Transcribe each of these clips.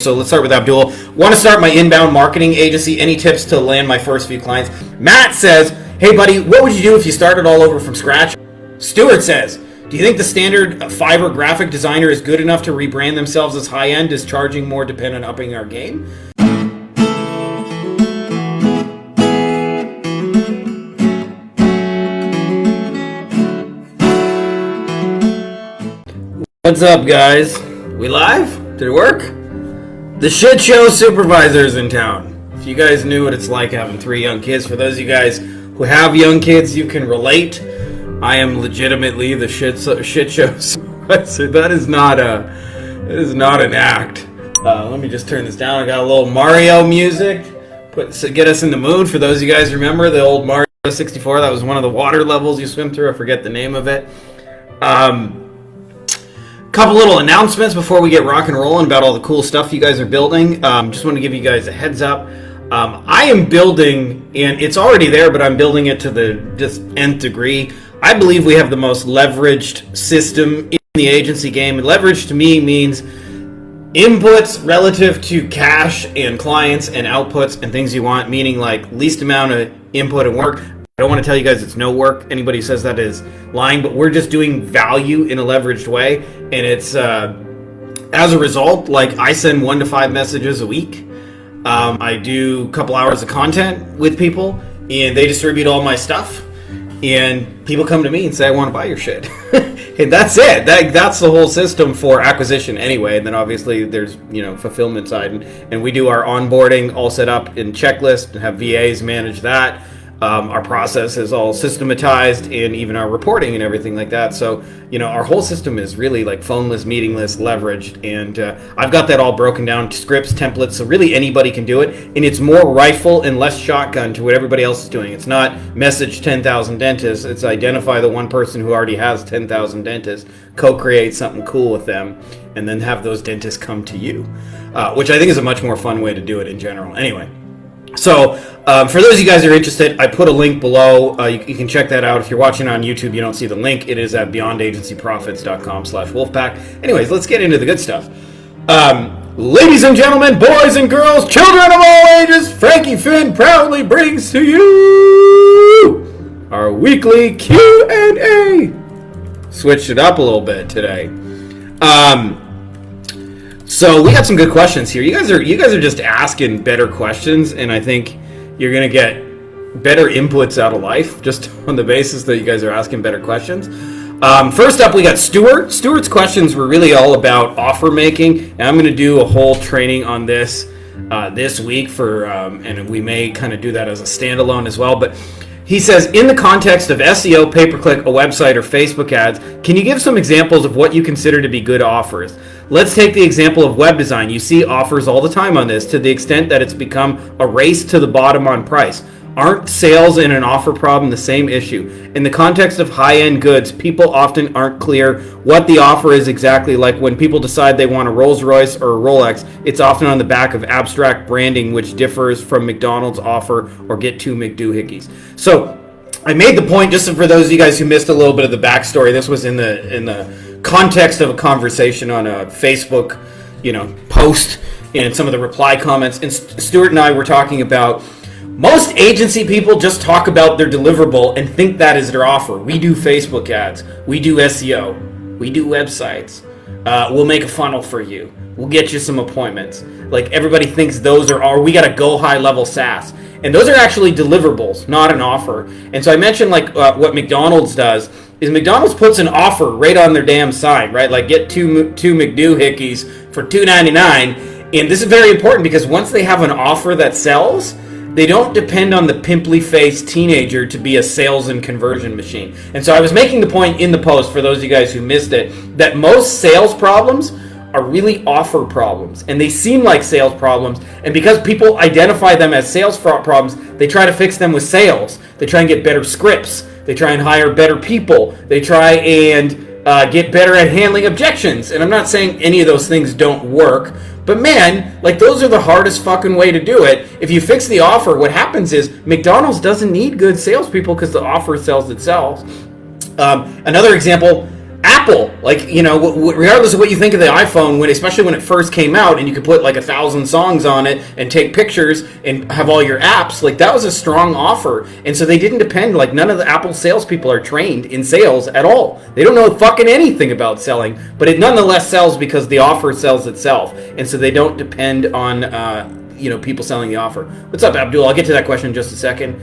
So let's start with Abdul. Want to start my inbound marketing agency? Any tips to land my first few clients? Matt says, hey buddy, what would you do if you started all over from scratch? Stuart says, do you think the standard Fiverr graphic designer is good enough to rebrand themselves as high-end? Is charging more depend on upping our game? What's up, guys? We live? Did it work? The shit show supervisor's in town. If you guys knew what it's like having 3 young kids, for those of you guys who have young kids, you can relate. I am legitimately the shit show supervisor. That is not an act. Let me just turn this down. I got a little Mario music to get us in the mood. For those of you guys who remember the old Mario 64, that was one of the water levels you swim through. I forget the name of it. Couple little announcements before we get rock and rolling about all the cool stuff you guys are building. Just want to give you guys a heads up. I am building, and it's already there, but I'm building it to the just nth degree. I believe we have the most leveraged system in the agency game. And leverage to me means inputs relative to cash and clients and outputs and things you want, meaning like least amount of input and work. I don't want to tell you guys it's no work. Anybody who says that is lying, but we're just doing value in a leveraged way. And it's, as a result, like I send 1 to 5 messages a week. I do a couple hours of content with people and they distribute all my stuff. And people come to me and say, I want to buy your shit. And that's it. That's the whole system for acquisition anyway. And then obviously there's, fulfillment side. And we do our onboarding all set up in checklist and have VAs manage that. Our process is all systematized and even our reporting and everything like that. So, our whole system is really like phoneless, meetingless, leveraged. And I've got that all broken down to scripts, templates. So really anybody can do it. And it's more rifle and less shotgun to what everybody else is doing. It's not message 10,000 dentists. It's identify the one person who already has 10,000 dentists, co-create something cool with them, and then have those dentists come to you, which I think is a much more fun way to do it in general. Anyway. So, for those of you guys who are interested, I put a link below. You can check that out. If you're watching on YouTube, you don't see the link. It is at beyondagencyprofits.com/wolfpack. Anyways, let's get into the good stuff. Ladies and gentlemen, boys and girls, children of all ages, Frankie Finn proudly brings to you our weekly Q&A. Switched it up a little bit today. So we got some good questions here. You guys are just asking better questions, and I think you're gonna get better inputs out of life just on the basis that you guys are asking better questions. First up, we got Stuart. Stuart's questions were really all about offer making, and I'm gonna do a whole training on this this week and we may kind of do that as a standalone as well. But he says, in the context of SEO, pay-per-click, a website, or Facebook ads, can you give some examples of what you consider to be good offers? Let's take the example of web design. You see offers all the time on this to the extent that it's become a race to the bottom on price. Aren't sales and an offer problem the same issue? In the context of high-end goods, people often aren't clear what the offer is exactly. Like when people decide they want a Rolls Royce or a Rolex, it's often on the back of abstract branding, which differs from McDonald's offer or get 2 McDoohickies. So I made the point, just for those of you guys who missed a little bit of the backstory, this was in the context of a conversation on a Facebook, post and some of the reply comments. And Stuart and I were talking about most agency people just talk about their deliverable and think that is their offer. We do Facebook ads. We do SEO. We do websites. We'll make a funnel for you. We'll get you some appointments. Like everybody thinks those are we got to go high level SaaS. And those are actually deliverables, not an offer. And so I mentioned what McDonald's does is McDonald's puts an offer right on their damn sign, right? Like get two McDoohickies for $2.99. And this is very important because once they have an offer that sells, they don't depend on the pimply-faced teenager to be a sales and conversion machine. And so I was making the point in the post, for those of you guys who missed it, that most sales problems are really offer problems. And they seem like sales problems. And because people identify them as sales problems, they try to fix them with sales. They try and get better scripts. They try and hire better people. They try and get better at handling objections. And I'm not saying any of those things don't work. But man, those are the hardest fucking way to do it. If you fix the offer, what happens is McDonald's doesn't need good salespeople because the offer sells itself. Another example, Apple, like, regardless of what you think of the iPhone, especially when it first came out and you could put like 1,000 songs on it and take pictures and have all your apps, like that was a strong offer. And so they didn't depend, like none of the Apple salespeople are trained in sales at all. They don't know fucking anything about selling, but it nonetheless sells because the offer sells itself. And so they don't depend on, people selling the offer. What's up, Abdul? I'll get to that question in just a second.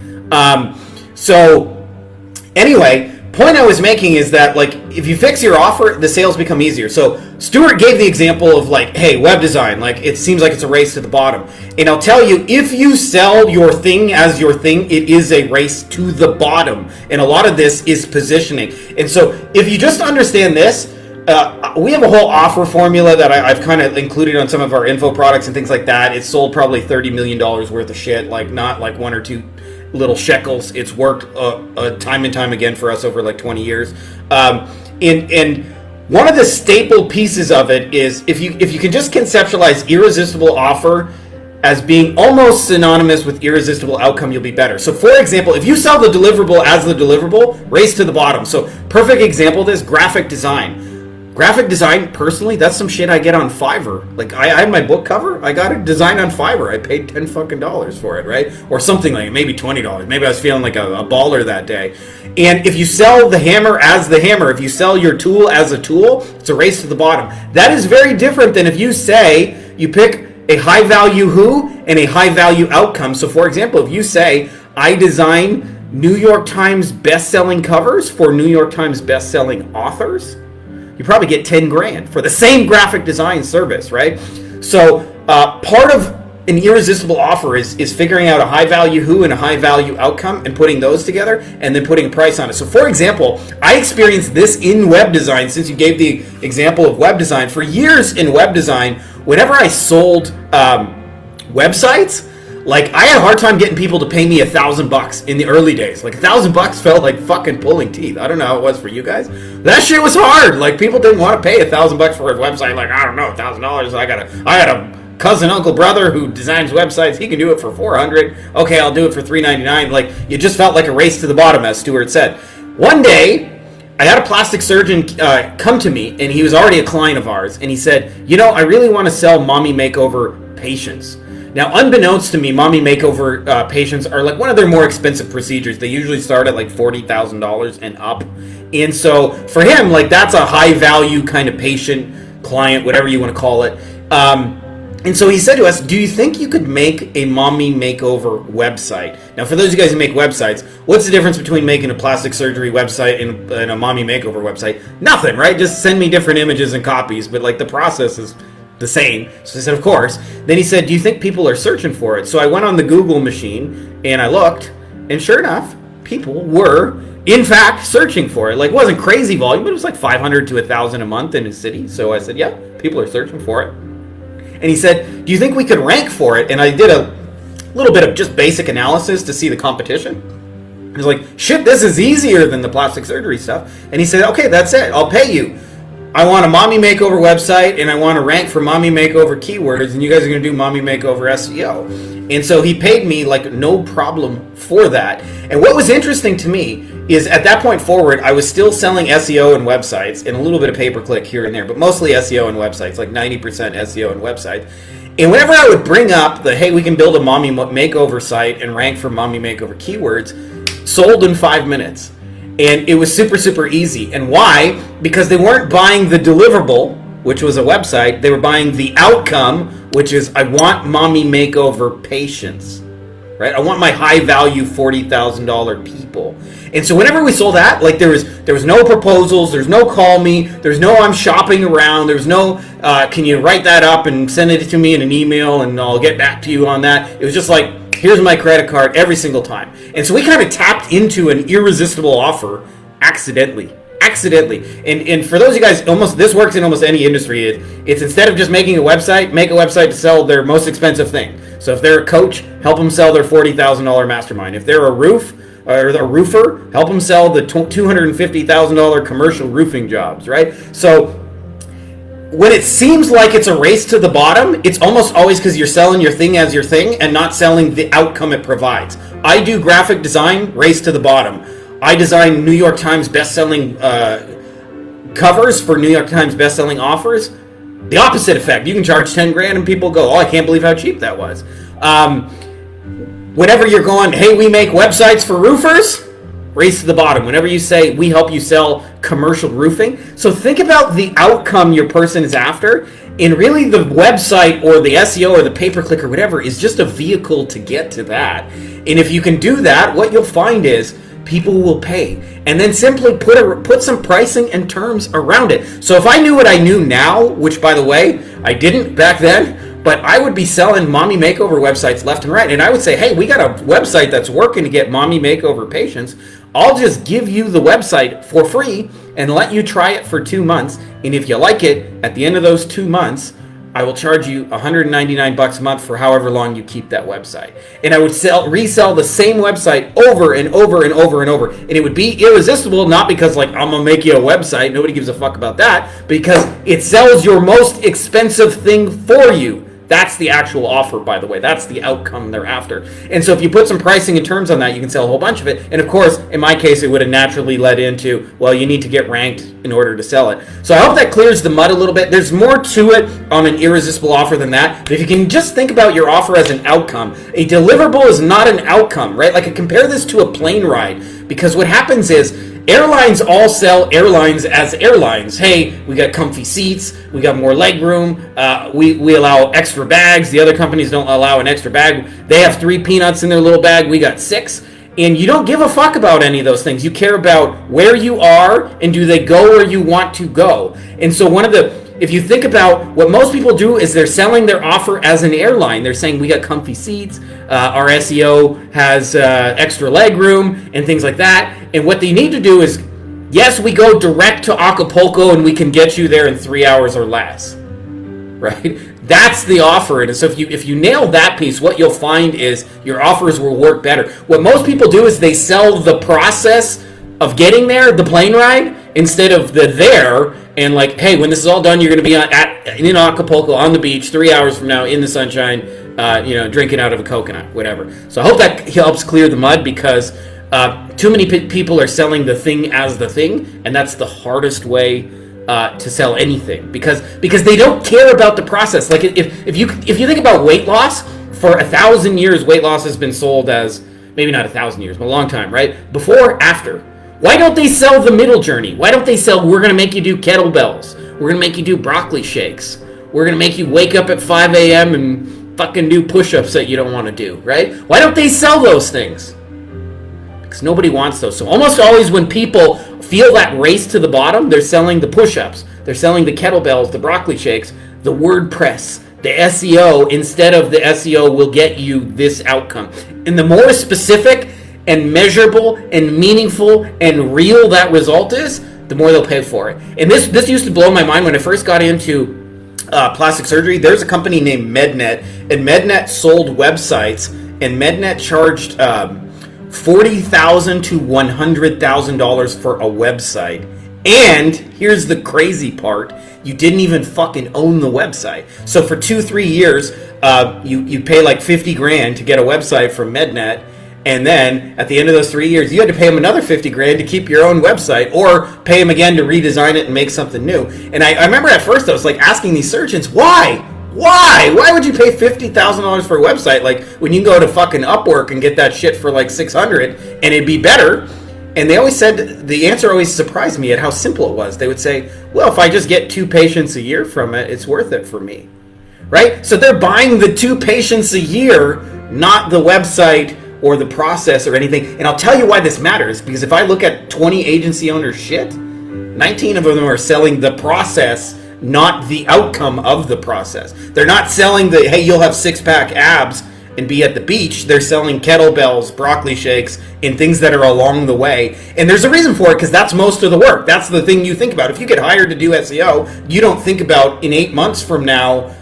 Anyway, point I was making is that, like, if you fix your offer, the sales become easier. So Stuart gave the example of, like, hey, web design, like, it seems like it's a race to the bottom. And I'll tell you, if you sell your thing as your thing, it is a race to the bottom. And a lot of this is positioning. And so if you just understand this, we have a whole offer formula that I've kind of included on some of our info products and things like that. It's sold probably $30 million worth of shit, like not like one or two little shekels. It's worked time and time again for us over like 20 years. And one of the staple pieces of it is if you can just conceptualize irresistible offer as being almost synonymous with irresistible outcome, you'll be better. So for example, if you sell the deliverable as the deliverable, race to the bottom. So perfect example of this, graphic design. Graphic design, personally, that's some shit I get on Fiverr. Like, I have my book cover, I got it designed on Fiverr. I paid $10 fucking for it, right? Or something like it, maybe $20. Maybe I was feeling like a baller that day. And if you sell the hammer as the hammer, if you sell your tool as a tool, it's a race to the bottom. That is very different than if you say, you pick a high value who and a high value outcome. So for example, if you say, I design New York Times best-selling covers for New York Times best-selling authors, you probably get 10 grand for the same graphic design service, right? So part of an irresistible offer is figuring out a high value who and a high value outcome and putting those together and then putting a price on it. So for example, I experienced this in web design, since you gave the example of web design. For years in web design, whenever I sold websites, like, I had a hard time getting people to pay me $1,000 in the early days. Like, $1,000 felt like fucking pulling teeth. I don't know how it was for you guys. That shit was hard. Like, people didn't want to pay $1,000 for a website. Like, I don't know, $1,000. I got a cousin, uncle, brother who designs websites. He can do it for $400. Okay, I'll do it for $399. Like, it just felt like a race to the bottom, as Stuart said. One day, I had a plastic surgeon come to me, and he was already a client of ours. And he said, I really want to sell mommy makeover patients. Now, unbeknownst to me, mommy makeover patients are like one of their more expensive procedures. They usually start at like $40,000 and up. And so for him, like, that's a high value kind of patient, client, whatever you want to call it. And so he said to us, do you think you could make a mommy makeover website? Now, for those of you guys who make websites, what's the difference between making a plastic surgery website and a mommy makeover website? Nothing, right? Just send me different images and copies, but like the process is the same. So I said, of course. Then he said, do you think people are searching for it? So I went on the Google machine and I looked, and sure enough, people were in fact searching for it. Like, it wasn't crazy volume, but it was like 500 to 1,000 a month in his city. So I said, yeah, people are searching for it. And he said, do you think we could rank for it? And I did a little bit of just basic analysis to see the competition. He was like, shit, this is easier than the plastic surgery stuff. And he said, okay, that's it. I'll pay you. I want a mommy makeover website, and I want to rank for mommy makeover keywords, and you guys are going to do mommy makeover SEO. And so he paid me like no problem for that. And what was interesting to me is at that point forward, I was still selling SEO and websites and a little bit of pay-per-click here and there, but mostly SEO and websites, like 90% SEO and websites. And whenever I would bring up the, hey, we can build a mommy makeover site and rank for mommy makeover keywords, sold in 5 minutes. And it was super, super easy. And why? Because they weren't buying the deliverable, which was a website. They were buying the outcome, which is, I want mommy makeover patients, right? I want my high value $40,000 people. And so whenever we sold that, like, there was no proposals, there's no call me, there's no I'm shopping around, there's no can you write that up and send it to me in an email and I'll get back to you on that. It was just like, here's my credit card every single time. And so we kind of tapped into an irresistible offer accidentally. And for those of you guys, this works in almost any industry. It's instead of just making a website, make a website to sell their most expensive thing. So if they're a coach, help them sell their $40,000 mastermind. If they're a roofer, help them sell the $250,000 commercial roofing jobs, right? So when it seems like it's a race to the bottom, it's almost always because you're selling your thing as your thing and not selling the outcome it provides. I do graphic design, race to the bottom. I design New York Times best-selling covers for New York Times bestselling offers, the opposite effect. You can charge 10 grand and people go, oh, I can't believe how cheap that was. Whenever you're going, hey, we make websites for roofers, race to the bottom. Whenever you say, we help you sell commercial roofing. So think about the outcome your person is after. And really the website or the SEO or the pay-per-click or whatever is just a vehicle to get to that. And if you can do that, what you'll find is people will pay. And then simply put some pricing and terms around it. So if I knew what I knew now, which by the way, I didn't back then, but I would be selling mommy makeover websites left and right. And I would say, hey, we got a website that's working to get mommy makeover patients. I'll just give you the website for free and let you try it for 2 months. And if you like it, at the end of those 2 months, I will charge you $199 a month for however long you keep that website. And I would resell the same website over and over and over and over. And it would be irresistible, not because like I'm gonna make you a website, nobody gives a fuck about that, because it sells your most expensive thing for you. That's the actual offer, by the way. That's the outcome they're after. And so if you put some pricing and terms on that, you can sell a whole bunch of it. And of course, in my case, it would have naturally led into, well, you need to get ranked in order to sell it. So I hope that clears the mud a little bit. There's more to it on an irresistible offer than that. But if you can just think about your offer as an outcome, a deliverable is not an outcome, right? Like I compare this to a plane ride, because what happens is, airlines all sell airlines as airlines. Hey, we got comfy seats, we got more leg room, we allow extra bags. The other companies don't allow an extra bag. They have 3 peanuts in their little bag, we got 6. And you don't give a fuck about any of those things. You care about where you are and do they go where you want to go. And so if you think about what most people do is they're selling their offer as an airline. They're saying we got comfy seats, our SEO has extra leg room and things like that. And what they need to do is, yes, we go direct to Acapulco and we can get you there in 3 hours or less, right? That's the offer. And so if you nail that piece, what you'll find is your offers will work better. What most people do is they sell the process of getting there, the plane ride, instead of the there. And like, hey, when this is all done, you're going to be in Acapulco on the beach 3 hours from now in the sunshine, drinking out of a coconut, whatever. So I hope that helps clear the mud, because too many people are selling the thing as the thing, and that's the hardest way to sell anything, because they don't care about the process. Like if you think about weight loss, for 1,000 years, weight loss has been sold as, maybe not 1,000 years, but a long time, right? Before, after. Why don't they sell the middle journey? Why don't they sell, we're going to make you do kettlebells. We're going to make you do broccoli shakes. We're going to make you wake up at 5 a.m. and fucking do push-ups that you don't want to do, right? Why don't they sell those things? Because nobody wants those. So almost always when people feel that race to the bottom, they're selling the push-ups. They're selling the kettlebells, the broccoli shakes, the WordPress, the SEO, instead of the SEO will get you this outcome. And the more specific and measurable and meaningful and real that result is, the more they'll pay for it. And this used to blow my mind when I first got into plastic surgery. There's a company named MedNet, and MedNet sold websites, and MedNet charged $40,000 to $100,000 for a website. And here's the crazy part: you didn't even fucking own the website. So for 2-3 years, you pay like 50 grand to get a website from MedNet. And then at the end of those 3 years, you had to pay them another 50 grand to keep your own website, or pay them again to redesign it and make something new. And I remember at first I was like asking these surgeons, why? Why would you pay $50,000 for a website? Like when you can go to fucking Upwork and get that shit for like $600 and it'd be better. And they always said, the answer always surprised me at how simple it was. They would say, well, if I just get 2 patients a year from it, it's worth it for me, right? So they're buying the 2 patients a year, not the website or the process or anything. And I'll tell you why this matters, because if I look at 20 agency owners shit, 19 of them are selling the process, not the outcome of the process. They're not selling the, hey, you'll have 6-pack abs and be at the beach. They're selling kettlebells, broccoli shakes, and things that are along the way. And there's a reason for it, because that's most of the work. That's the thing you think about. If you get hired to do SEO, you don't think about in 8 months from now,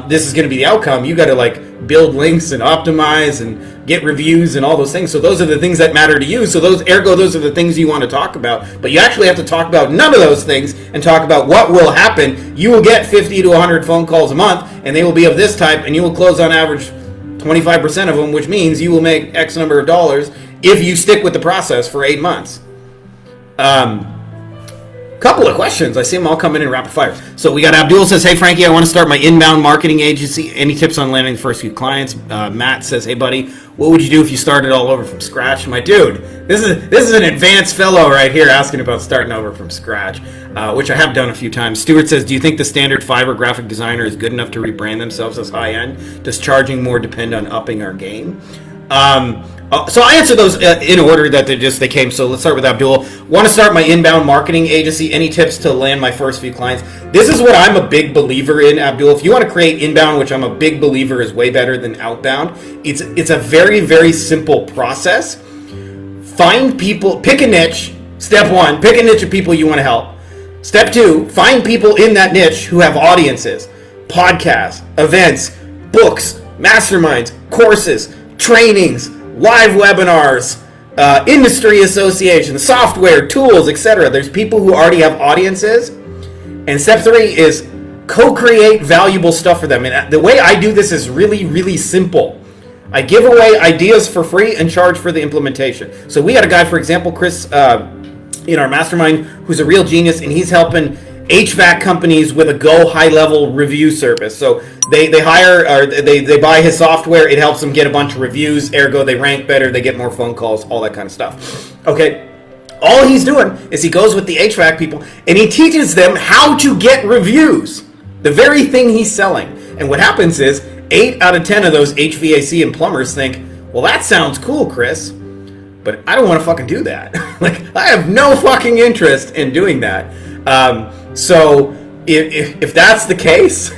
this is going to be the outcome. You got to like build links and optimize and get reviews and all those things. So those are the things that matter to you. So those are the things you want to talk about. But you actually have to talk about none of those things and talk about what will happen. You will get 50 to 100 phone calls a month, and they will be of this type, and you will close on average 25% of them, which means you will make X number of dollars if you stick with the process for 8 months. Couple of questions. I see them all coming in rapid fire. So we got Abdul says, hey, Frankie, I want to start my inbound marketing agency. Any tips on landing the first few clients? Matt says, hey, buddy, what would you do if you started all over from scratch? My dude, this is an advanced fellow right here asking about starting over from scratch, which I have done a few times. Stuart says, do you think the standard Fiverr graphic designer is good enough to rebrand themselves as high-end? Does charging more depend on upping our game? So I answer those in order that they came. So let's start with Abdul. Want to start my inbound marketing agency? Any tips to land my first few clients? This is what I'm a big believer in, Abdul. If you want to create inbound, which I'm a big believer is way better than outbound, it's a very, very simple process. Find people, pick a niche. Step one, pick a niche of people you want to help. Step two, find people in that niche who have audiences, podcasts, events, books, masterminds, courses, trainings, live webinars, industry associations, software, tools, etc. There's people who already have audiences. And step three is co-create valuable stuff for them. And the way I do this is really, really simple. I give away ideas for free and charge for the implementation. So we got a guy, for example, Chris, in our mastermind, who's a real genius, and he's helping HVAC companies with a Go high-level review service. So they hire or they buy his software. It helps them get a bunch of reviews. Ergo, they rank better. They get more phone calls. All that kind of stuff. Okay. All he's doing is he goes with the HVAC people and he teaches them how to get reviews. The very thing he's selling. And what happens is 8 out of 10 of those HVAC and plumbers think, well, that sounds cool, Chris, but I don't want to fucking do that. Like, I have no fucking interest in doing that. So if that's the case,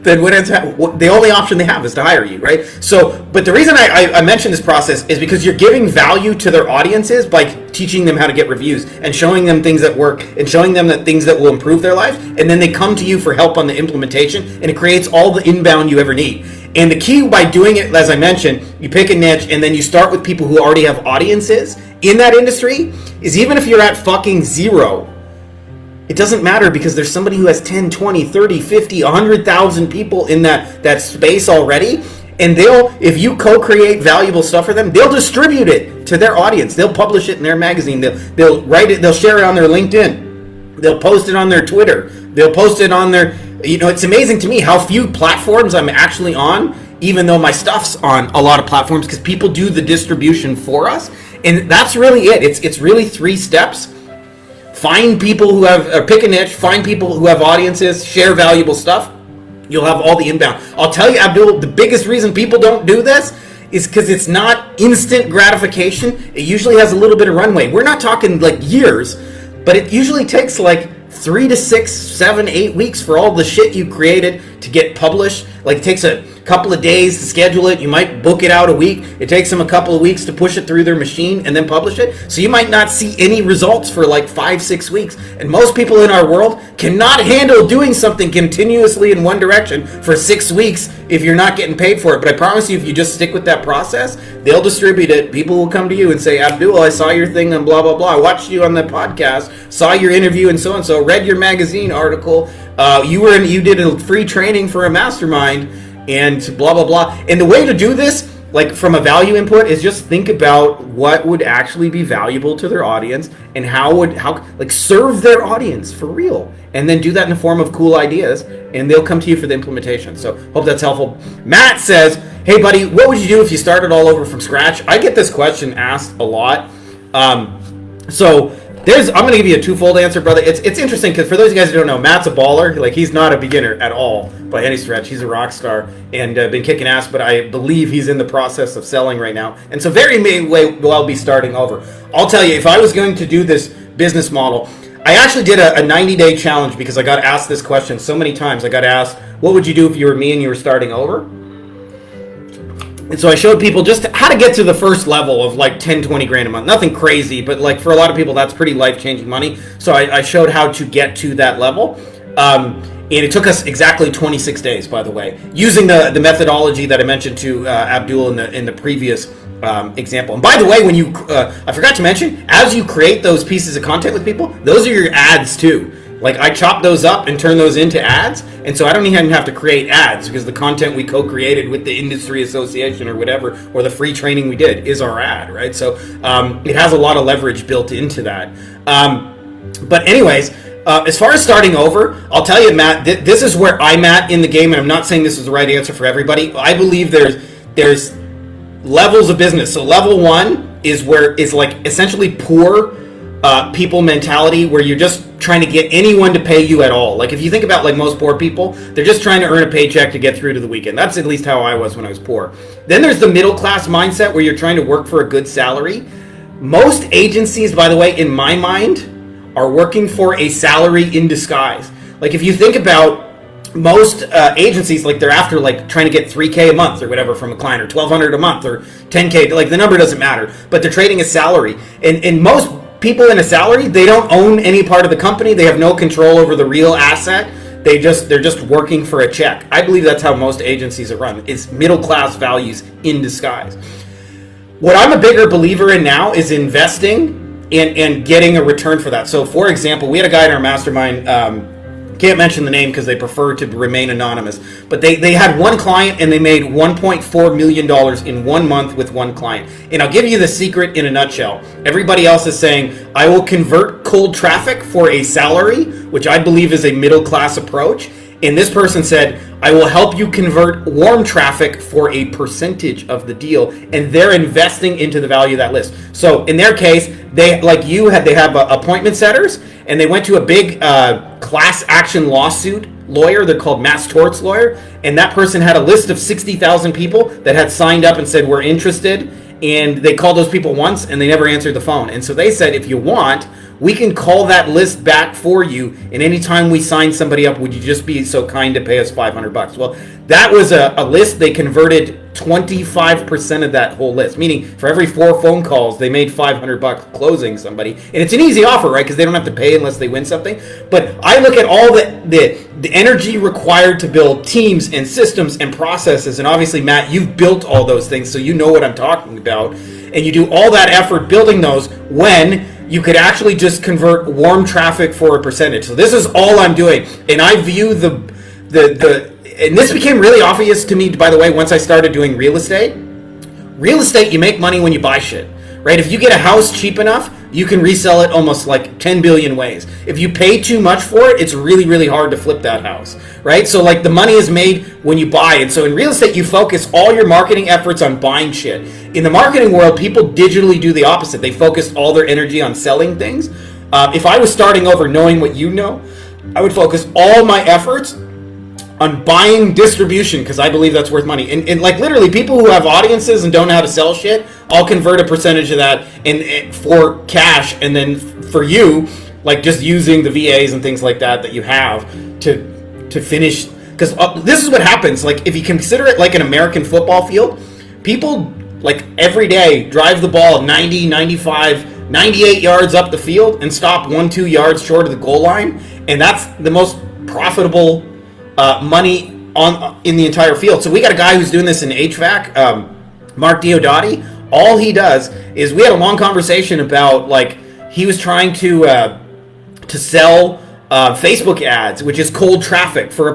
then the only option they have is to hire you, right? So, but the reason I mention this process is because you're giving value to their audiences by teaching them how to get reviews and showing them things that work and showing them that things that will improve their life. And then they come to you for help on the implementation, and it creates all the inbound you ever need. And the key by doing it, as I mentioned, you pick a niche and then you start with people who already have audiences in that industry, is even if you're at fucking zero, it doesn't matter because there's somebody who has 10, 20, 30, 50, 100,000 people in that space already. And if you co-create valuable stuff for them, they'll distribute it to their audience. They'll publish it in their magazine. They'll write it. They'll share it on their LinkedIn. They'll post it on their Twitter. They'll post it on their, it's amazing to me how few platforms I'm actually on, even though my stuff's on a lot of platforms, because people do the distribution for us. And that's really it. It's really 3 steps. Find people who have, or pick a niche, find people who have audiences, share valuable stuff. You'll have all the inbound. I'll tell you, Abdul, the biggest reason people don't do this is because it's not instant gratification. It usually has a little bit of runway. We're not talking like years, but it usually takes like 3 to 6, 7, 8 weeks for all the shit you created to get published. Like, it takes a couple of days to schedule it. You might book it out a week. It takes them a couple of weeks to push it through their machine and then publish it. So you might not see any results for like 5, 6 weeks. And most people in our world cannot handle doing something continuously in one direction for 6 weeks if you're not getting paid for it. But I promise you, if you just stick with that process, they'll distribute it. People will come to you and say, Abdul, I saw your thing on blah, blah, blah. I watched you on the podcast, saw your interview and so, read your magazine article. You did a free training for a mastermind and blah, blah, blah. And the way to do this, like from a value input, is just think about what would actually be valuable to their audience and how serve their audience for real. And then do that in the form of cool ideas, and they'll come to you for the implementation. So hope that's helpful. Matt says, hey buddy, what would you do if you started all over from scratch? I get this question asked a lot. I'm going to give you a twofold answer, brother. It's interesting because for those of you guys who don't know, Matt's a baller. Like, he's not a beginner at all by any stretch. He's a rock star and been kicking ass, but I believe he's in the process of selling right now. And so very may well be starting over. I'll tell you, if I was going to do this business model, I actually did a 90-day challenge because I got asked this question so many times. I got asked, what would you do if you were me and you were starting over? And so I showed people just how to get to the first level of like 10, 20 grand a month. Nothing crazy, but like for a lot of people, that's pretty life-changing money. So I showed how to get to that level. And it took us exactly 26 days, by the way, using the methodology that I mentioned to Abdul in the previous example. And by the way, when I forgot to mention, as you create those pieces of content with people, those are your ads too. Like, I chop those up and turn those into ads, and so I don't even have to create ads because the content we co-created with the industry association or whatever, or the free training we did, is our ad, right? So it has a lot of leverage built into that. But anyways, as far as starting over, I'll tell you, Matt, this is where I'm at in the game, and I'm not saying this is the right answer for everybody. I believe there's levels of business. So level one is like essentially poor people mentality, where you're just trying to get anyone to pay you at all. Like if you think about like most poor people, they're just trying to earn a paycheck to get through to the weekend. That's at least how I was when I was poor. Then there's the middle class mindset, where you're trying to work for a good salary. Most agencies, by the way, in my mind, are working for a salary in disguise. Like if you think about most agencies, like they're after like trying to get $3K a month or whatever from a client, or $1,200 a month, or $10K. Like the number doesn't matter, but they're trading a salary. And most people in a salary, they don't own any part of the company. They have no control over the real asset. They're just working for a check. I believe that's how most agencies are run. It's middle class values in disguise. What I'm a bigger believer in now is investing and getting a return for that. So, for example, we had a guy in our mastermind, can't mention the name because they prefer to remain anonymous, but they had one client and they made $1.4 million in 1 month with one client. And I'll give you the secret in a nutshell. Everybody else is saying, I will convert cold traffic for a salary, which I believe is a middle class approach. And this person said, I will help you convert warm traffic for a percentage of the deal, and they're investing into the value of that list. So in their case, they have appointment setters, and they went to a big class action lawsuit lawyer. They're called mass torts lawyer, and that person had a list of 60,000 people that had signed up and said we're interested, and they called those people once and they never answered the phone. And so they said, if you want, we can call that list back for you, and anytime we sign somebody up, would you just be so kind to pay us $500? Well, that was a list. They converted 25% of that whole list, meaning for every 4 phone calls, they made $500 closing somebody. And it's an easy offer, right? Because they don't have to pay unless they win something. But I look at all the energy required to build teams and systems and processes. And obviously, Matt, you've built all those things, so you know what I'm talking about. And you do all that effort building those when you could actually just convert warm traffic for a percentage. So this is all I'm doing. And I view and this became really obvious to me, by the way, once I started doing real estate. Real estate, you make money when you buy shit, right? If you get a house cheap enough, you can resell it almost like 10 billion ways. If you pay too much for it, it's really, really hard to flip that house, right? So like the money is made when you buy. And so in real estate, you focus all your marketing efforts on buying shit. In the marketing world, people digitally do the opposite. They focus all their energy on selling things. If I was starting over knowing what you know, I would focus all my efforts on buying distribution, because I believe that's worth money. And like literally, people who have audiences and don't know how to sell shit, I'll convert a percentage of that and for cash, and then for you, like just using the VAs and things like that you have to finish. Because this is what happens. Like if you consider it like an American football field, people like every day drive the ball 90, 95, 98 yards up the field and stop 1-2 yards short of the goal line, and that's the most profitable money in the entire field. So we got a guy who's doing this in HVAC, Mark Diodati. All he does is, we had a long conversation about like he was trying to sell Facebook ads, which is cold traffic for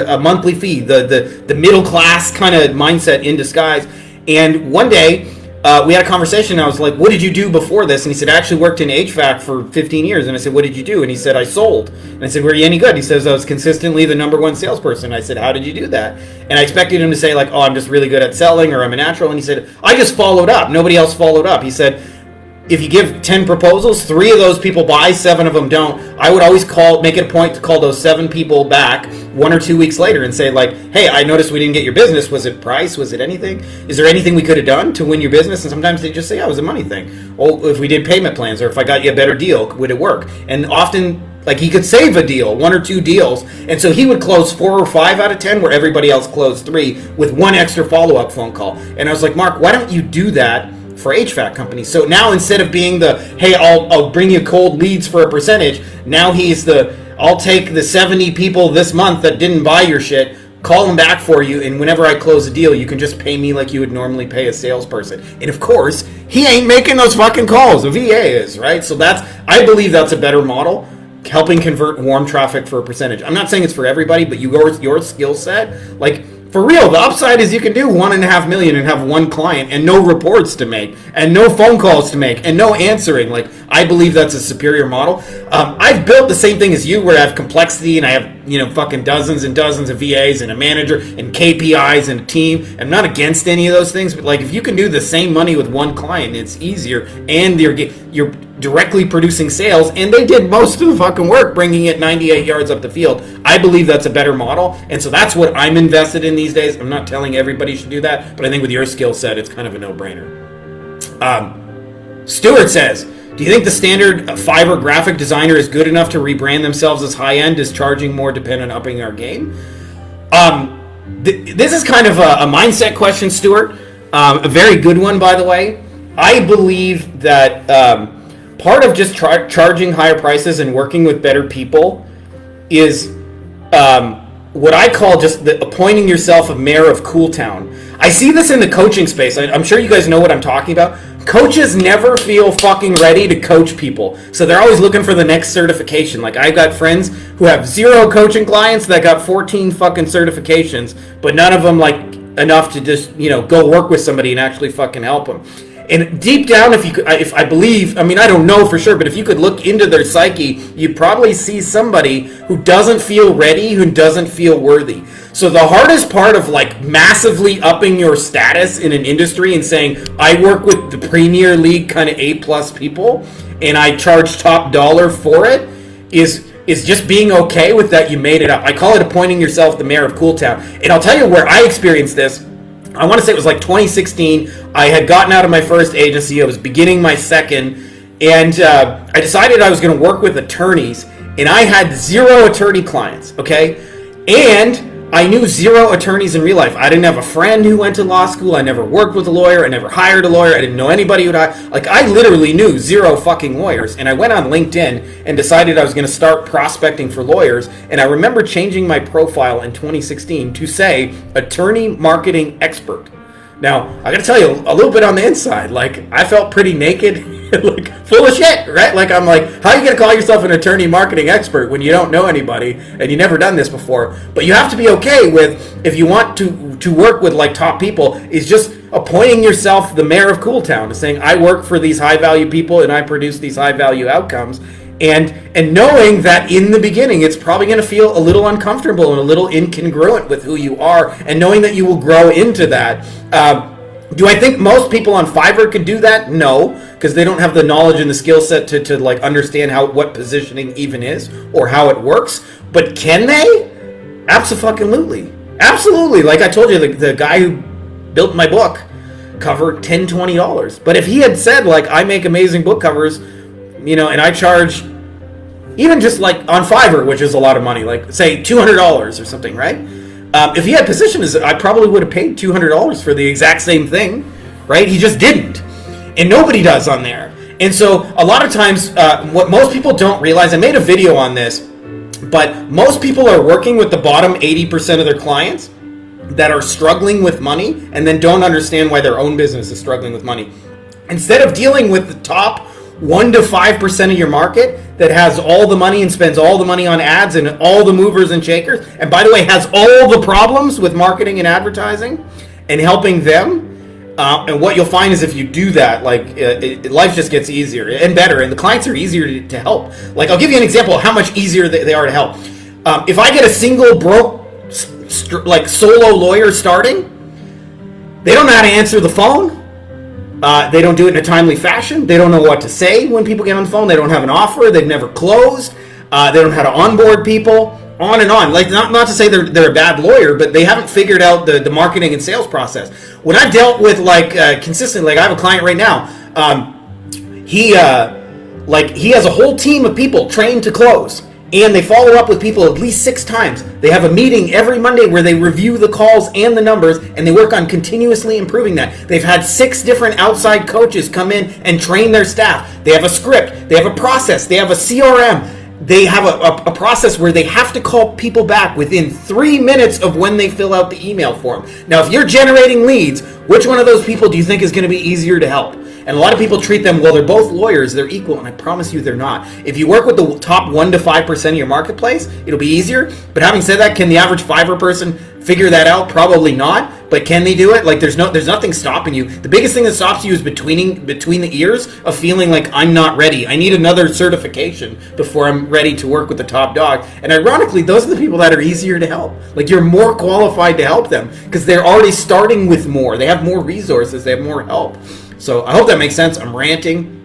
a monthly fee, the middle class kind of mindset in disguise. And one day we had a conversation, and I was like, what did you do before this? And he said, I actually worked in HVAC for 15 years. And I said, what did you do? And he said, I sold. And I said, were you any good? He says, I was consistently the number one salesperson. I said, how did you do that? And I expected him to say like, oh, I'm just really good at selling, or I'm a natural. And he said, I just followed up. Nobody else followed up. He said, if you give 10 proposals, 3 of those people buy, 7 of them don't. I would always make it a point to call those 7 people back 1 or 2 weeks later and say like, hey, I noticed we didn't get your business. Was it price? Was it anything? Is there anything we could have done to win your business? And sometimes they just say, oh, it was a money thing. Oh, if we did payment plans, or if I got you a better deal, would it work? And often, like, he could save a deal, 1 or 2 deals. And so he would close 4 or 5 out of 10 where everybody else closed 3 with 1 extra follow-up phone call. And I was like, Mark, why don't you do that for HVAC companies? So now instead of being the, hey, I'll bring you cold leads for a percentage, now he's I'll take the 70 people this month that didn't buy your shit, call them back for you, and whenever I close a deal, you can just pay me like you would normally pay a salesperson. And of course, he ain't making those fucking calls. The VA is, right? So I believe that's a better model, helping convert warm traffic for a percentage. I'm not saying it's for everybody, but your skill set, like, For real, the upside is you can do 1.5 million and have one client and no reports to make and no phone calls to make and no answering. Like, I believe that's a superior model. I've built the same thing as you, where I have complexity and I have, fucking dozens and dozens of VAs and a manager and KPIs and a team. I'm not against any of those things, but like, if you can do the same money with one client, it's easier, and you're directly producing sales, and they did most of the fucking work bringing it 98 yards up the field. I believe that's a better model, and so that's what I'm invested in these days. I'm not telling everybody should do that, but I think with your skill set, it's kind of a no-brainer. Stuart says, do you think the standard Fiverr graphic designer is good enough to rebrand themselves as high-end? Is charging more depend on upping our game? This is kind of a mindset question, Stuart. A very good one, by the way. I believe that part of just charging higher prices and working with better people is what I call just appointing yourself a mayor of Cool Town. I see this in the coaching space. I'm sure you guys know what I'm talking about. Coaches never feel fucking ready to coach people, so they're always looking for the next certification. Like, I've got friends who have 0 coaching clients that got 14 fucking certifications, but none of them like enough to just go work with somebody and actually fucking help them. And deep down, if I believe, I mean, I don't know for sure, but if you could look into their psyche, you'd probably see somebody who doesn't feel ready, who doesn't feel worthy. So the hardest part of like massively upping your status in an industry and saying, I work with the Premier League kind of A+ people, and I charge top dollar for it, is just being okay with that you made it up. I call it appointing yourself the mayor of Cool Town. And I'll tell you where I experienced this. I want to say it was like 2016. I had gotten out of my first agency. I was beginning my second. And I decided I was going to work with attorneys. And I had 0 attorney clients, okay? And I knew 0 attorneys in real life. I didn't have a friend who went to law school. I never worked with a lawyer. I never hired a lawyer. I didn't know anybody who'd hire. Like, I literally knew 0 fucking lawyers. And I went on LinkedIn and decided I was going to start prospecting for lawyers. And I remember changing my profile in 2016 to say attorney marketing expert. Now, I got to tell you a little bit on the inside. Like, I felt pretty naked, like full of shit, right? Like, I'm like, how are you going to call yourself an attorney marketing expert when you don't know anybody and you never done this before? But you have to be okay with, if you want to work with like top people, is just appointing yourself the mayor of Cool Town, saying, I work for these high value people and I produce these high value outcomes. And knowing that in the beginning it's probably going to feel a little uncomfortable and a little incongruent with who you are, and knowing that you will grow into that. Do I think most people on Fiverr could do that? No, because they don't have the knowledge and the skill set to like understand what positioning even is or how it works. But can they? Absolutely. Absolutely. Like I told you, the guy who built my book cover $10, $20. But if he had said, like, I make amazing book covers, and I charge, even just like on Fiverr, which is a lot of money, like say $200 or something, right? If he had positioned as, I probably would have paid $200 for the exact same thing, right? He just didn't. And nobody does on there. And so a lot of times, what most people don't realize, I made a video on this, but most people are working with the bottom 80% of their clients that are struggling with money and then don't understand why their own business is struggling with money. Instead of dealing with the top 1 to 5% of your market that has all the money and spends all the money on ads and all the movers and shakers, and by the way, has all the problems with marketing and advertising and helping them, and what you'll find is if you do that, like life just gets easier and better, and the clients are easier to help. Like, I'll give you an example of how much easier they are to help. If I get a single broke like solo lawyer starting, they don't know how to answer the phone. They don't do it in a timely fashion. They don't know what to say when people get on the phone. They don't have an offer. They've never closed. They don't know how to onboard people. On and on. Like, not to say they're a bad lawyer, but they haven't figured out the marketing and sales process. When I've dealt with consistently, like I have a client right now. He has a whole team of people trained to close. And they follow up with people at least 6 times. They have a meeting every Monday where they review the calls and the numbers, and they work on continuously improving that. They've had 6 different outside coaches come in and train their staff. They have a script. They have a process. They have a CRM. They have a process where they have to call people back within 3 minutes of when they fill out the email form. Now, if you're generating leads, which one of those people do you think is going to be easier to help? And a lot of people treat them, well, they're both lawyers, they're equal, and I promise you they're not. If you work with the top 1 to 5% of your marketplace, it'll be easier. But having said that, can the average Fiverr person figure that out? Probably not. But can they do it? Like, there's nothing stopping you. The biggest thing that stops you is between the ears of feeling like, I'm not ready. I need another certification before I'm ready to work with the top dog. And ironically, those are the people that are easier to help. Like, you're more qualified to help them because they're already starting with more. They have more resources. They have more help. So I hope that makes sense. I'm ranting.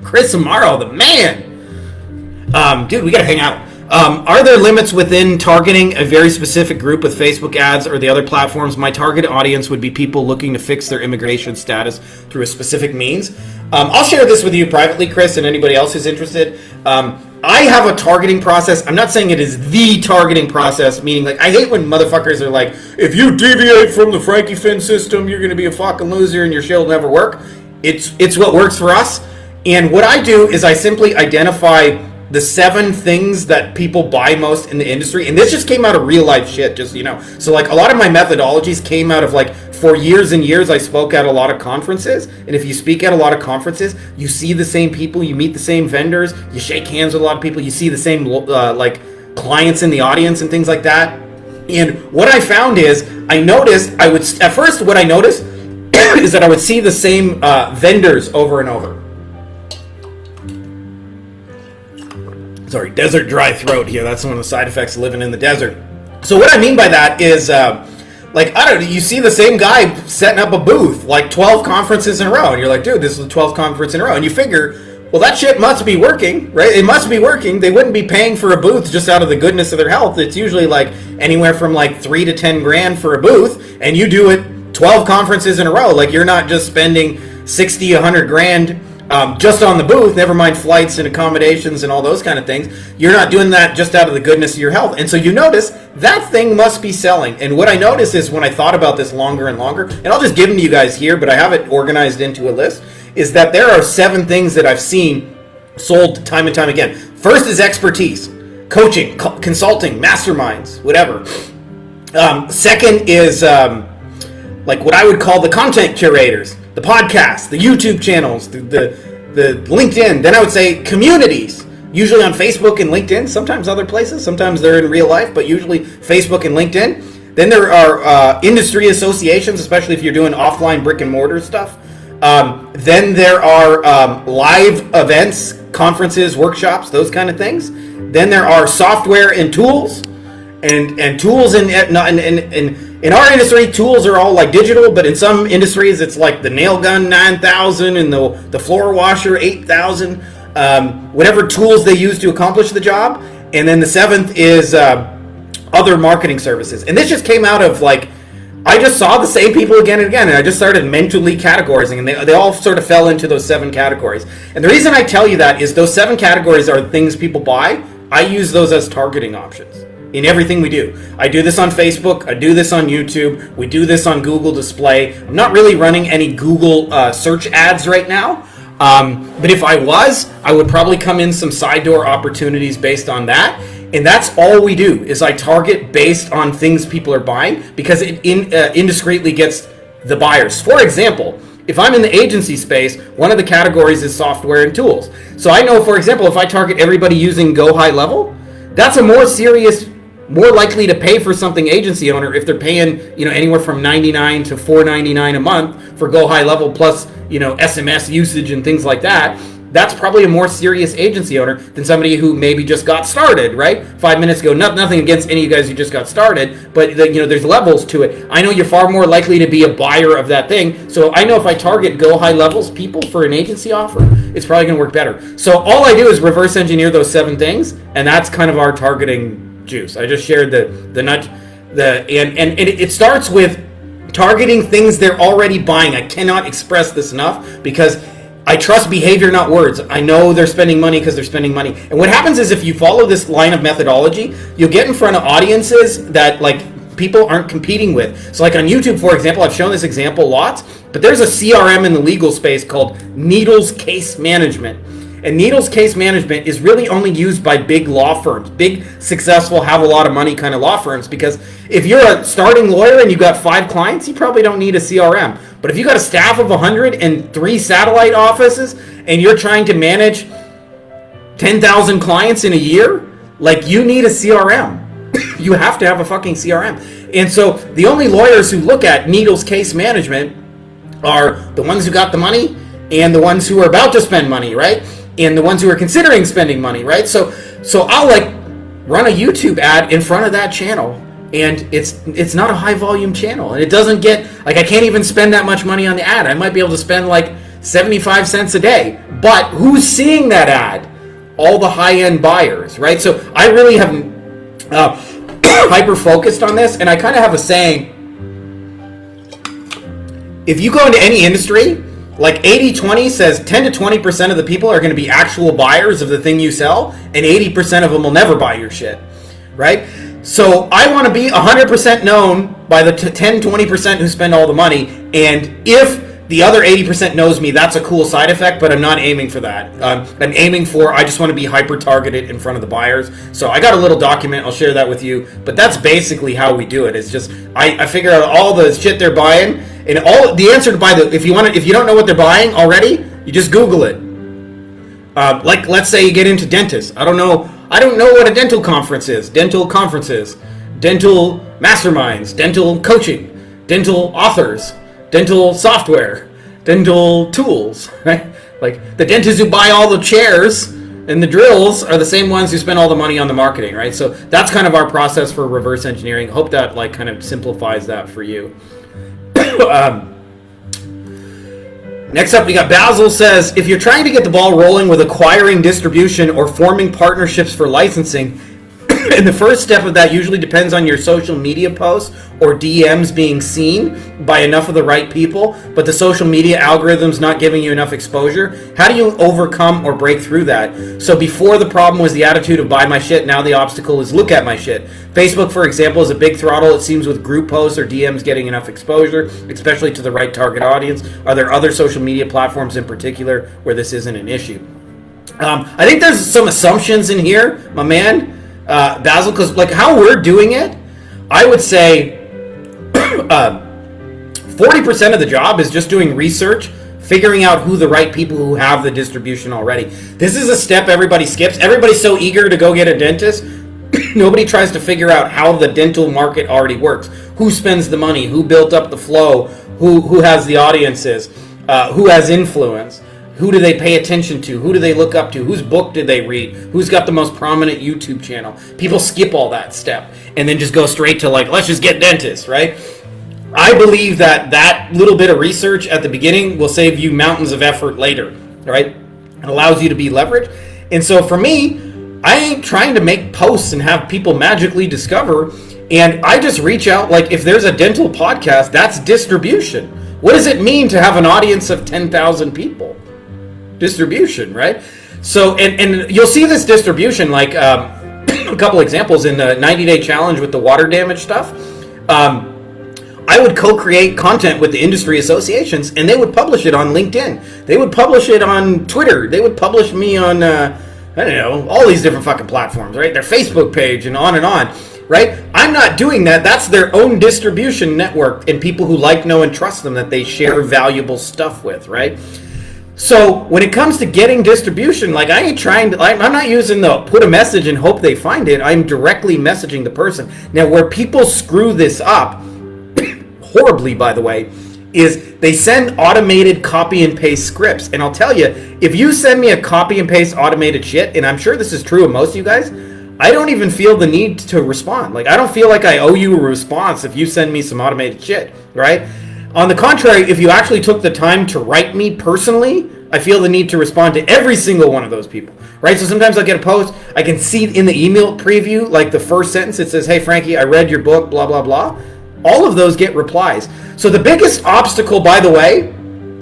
Chris Amaro, the man. Dude, we got to hang out. Are there limits within targeting a very specific group with Facebook ads or the other platforms? My target audience would be people looking to fix their immigration status through a specific means. I'll share this with you privately, Chris, and anybody else who's interested. I have a targeting process. I'm not saying it is the targeting process, meaning like I hate when motherfuckers are like, if you deviate from the Frankie Finn system, you're going to be a fucking loser and your shit will never work. It's what works for us. And what I do is I simply identify the 7 things that people buy most in the industry. And this just came out of real life shit, just, you know. So like a lot of my methodologies came out of like, for years and years, I spoke at a lot of conferences. And if you speak at a lot of conferences, you see the same people, you meet the same vendors, you shake hands with a lot of people, you see the same like clients in the audience and things like that. And what I found is, at first what I noticed is that I would see the same vendors over and over. Sorry, desert dry throat here. That's one of the side effects of living in the desert. So what I mean by that is, you see the same guy setting up a booth, like 12 conferences in a row. And you're like, dude, this is the 12th conference in a row. And you figure, well, that shit must be working, right? It must be working. They wouldn't be paying for a booth just out of the goodness of their health. It's usually like anywhere from like 3 to 10 grand for a booth. And you do it 12 conferences in a row. Like, you're not just spending 60, 100 grand just on the booth, never mind flights and accommodations and all those kind of things. You're not doing that just out of the goodness of your health. And so you notice that thing must be selling. And what I noticed is when I thought about this longer and longer, and I'll just give them to you guys here, but I have it organized into a list, is that there are 7 things that I've seen sold time and time again. First is expertise, coaching, consulting, masterminds, whatever. Second is like what I would call the content curators, the podcasts, the YouTube channels, the LinkedIn. Then I would say communities, usually on Facebook and LinkedIn, sometimes other places, sometimes they're in real life, but usually Facebook and LinkedIn. Then there are industry associations, especially if you're doing offline brick and mortar stuff. Then there are live events, conferences, workshops, those kind of things. Then there are software and tools, and tools in our industry, tools are all like digital, but in some industries, it's like the nail gun 9,000 and the floor washer 8,000, whatever tools they use to accomplish the job. And then the 7th is other marketing services. And this just came out of like, I just saw the same people again and again, and I just started mentally categorizing, and they all sort of fell into those 7 categories. And the reason I tell you that is those 7 categories are things people buy. I use those as targeting options in everything we do. I do this on Facebook, I do this on YouTube, we do this on Google Display. I'm not really running any Google search ads right now, but if I was, I would probably come in some side door opportunities based on that. And that's all we do, is I target based on things people are buying, because it indiscreetly gets the buyers. For example, if I'm in the agency space, one of the categories is software and tools. So I know, for example, if I target everybody using Go High Level, that's a more likely to pay for something agency owner if they're paying, anywhere from $99 to $4.99 a month for Go High Level plus, SMS usage and things like that. That's probably a more serious agency owner than somebody who maybe just got started, right? 5 minutes ago, nothing against any of you guys who just got started, but there's levels to it. I know you're far more likely to be a buyer of that thing. So I know if I target Go High Levels people for an agency offer, it's probably going to work better. So all I do is reverse engineer those 7 things, and that's kind of our targeting juice. I just shared the nudge, and it starts with targeting things they're already buying. I cannot express this enough, because I trust behavior, not words. I know they're spending money because they're spending money. And what happens is, if you follow this line of methodology, you'll get in front of audiences that people aren't competing with. So like on YouTube, for example, I've shown this example lots, but there's a CRM in the legal space called Needles Case Management. And needles case management is really only used by big law firms, big, successful, have a lot of money kind of law firms. Because if you're a starting lawyer and you've got 5 clients, you probably don't need a CRM. But if you got a staff of 100 and 3 satellite offices and you're trying to manage 10,000 clients in a year, like, you need a CRM. You have to have a fucking CRM. And so the only lawyers who look at needles case management are the ones who got the money and the ones who are about to spend money, right? And the ones who are considering spending money, right? So I'll like run a YouTube ad in front of that channel, and it's not a high volume channel, and it doesn't get, like, I can't even spend that much money on the ad. I might be able to spend like 75 cents a day, but who's seeing that ad? All the high-end buyers, right? So I really have hyper focused on this, and I kind of have a saying: if you go into any industry, like 80-20 says 10 to 20% of the people are going to be actual buyers of the thing you sell, and 80% of them will never buy your shit, right? So I want to be 100% known by the 10-20% who spend all the money, and if the other 80% knows me, that's a cool side effect, but I'm not aiming for that. I'm aiming for, I just want to be hyper-targeted in front of the buyers. So I got a little document, I'll share that with you, but that's basically how we do it. It's just, I figure out all the shit they're buying, and all the answer to buy, if you don't know what they're buying already, you just Google it. Like, let's say you get into dentists. I don't know what a dental conference is. Dental conferences, dental masterminds, dental coaching, dental authors, dental software, dental tools, right? Like, the dentists who buy all the chairs and the drills are the same ones who spend all the money on the marketing, right? So that's kind of our process for reverse engineering. Hope that like kind of simplifies that for you. Next up, we got Basil says, if you're trying to get the ball rolling with acquiring distribution or forming partnerships for licensing, and the first step of that usually depends on your social media posts or DMs being seen by enough of the right people, but the social media algorithm's not giving you enough exposure. How do you overcome or break through that? So before the problem was the attitude of buy my shit, now the obstacle is look at my shit. Facebook, for example, is a big throttle, it seems, with group posts or DMs getting enough exposure, especially to the right target audience. Are there other social media platforms in particular where this isn't an issue? I think there's some assumptions in here, my man. Basil, because like how we're doing it, I would say 40% of the job is just doing research, figuring out who the right people who have the distribution already. This is a step everybody skips. Everybody's so eager to go get a dentist. Nobody tries to figure out how the dental market already works. Who spends the money? Who built up the flow? Who has the audiences? Who has influence? Who do they pay attention to? Who do they look up to? Whose book did they read? Who's got the most prominent YouTube channel? People skip all that step and then just go straight to like, let's just get dentists, right? I believe that little bit of research at the beginning will save you mountains of effort later, right? It allows you to be leveraged. And so for me, I ain't trying to make posts and have people magically discover. And I just reach out, like if there's a dental podcast, that's distribution. What does it mean to have an audience of 10,000 people? Distribution, right? So, and you'll see this distribution, like a couple examples in the 90-day challenge with the water damage stuff. I would co-create content with the industry associations, and they would publish it on LinkedIn. They would publish it on Twitter. They would publish me on, I don't know, all these different fucking platforms, right? Their Facebook page and on, right? I'm not doing that. That's their own distribution network and people who like, know, and trust them that they share valuable stuff with, right? So when it comes to getting distribution, like I ain't trying to, I'm not using the put a message and hope they find it. I'm directly messaging the person. Now where people screw this up, horribly by the way, is they send automated copy and paste scripts. And I'll tell you, if you send me a copy and paste automated shit, and I'm sure this is true of most of you guys, I don't even feel the need to respond. Like I don't feel like I owe you a response if you send me some automated shit, right? On the contrary, if you actually took the time to write me personally, I feel the need to respond to every single one of those people, right? So sometimes I'll get a post, I can see in the email preview, like the first sentence, it says, hey, Frankie, I read your book, blah, blah, blah. All of those get replies. So the biggest obstacle, by the way,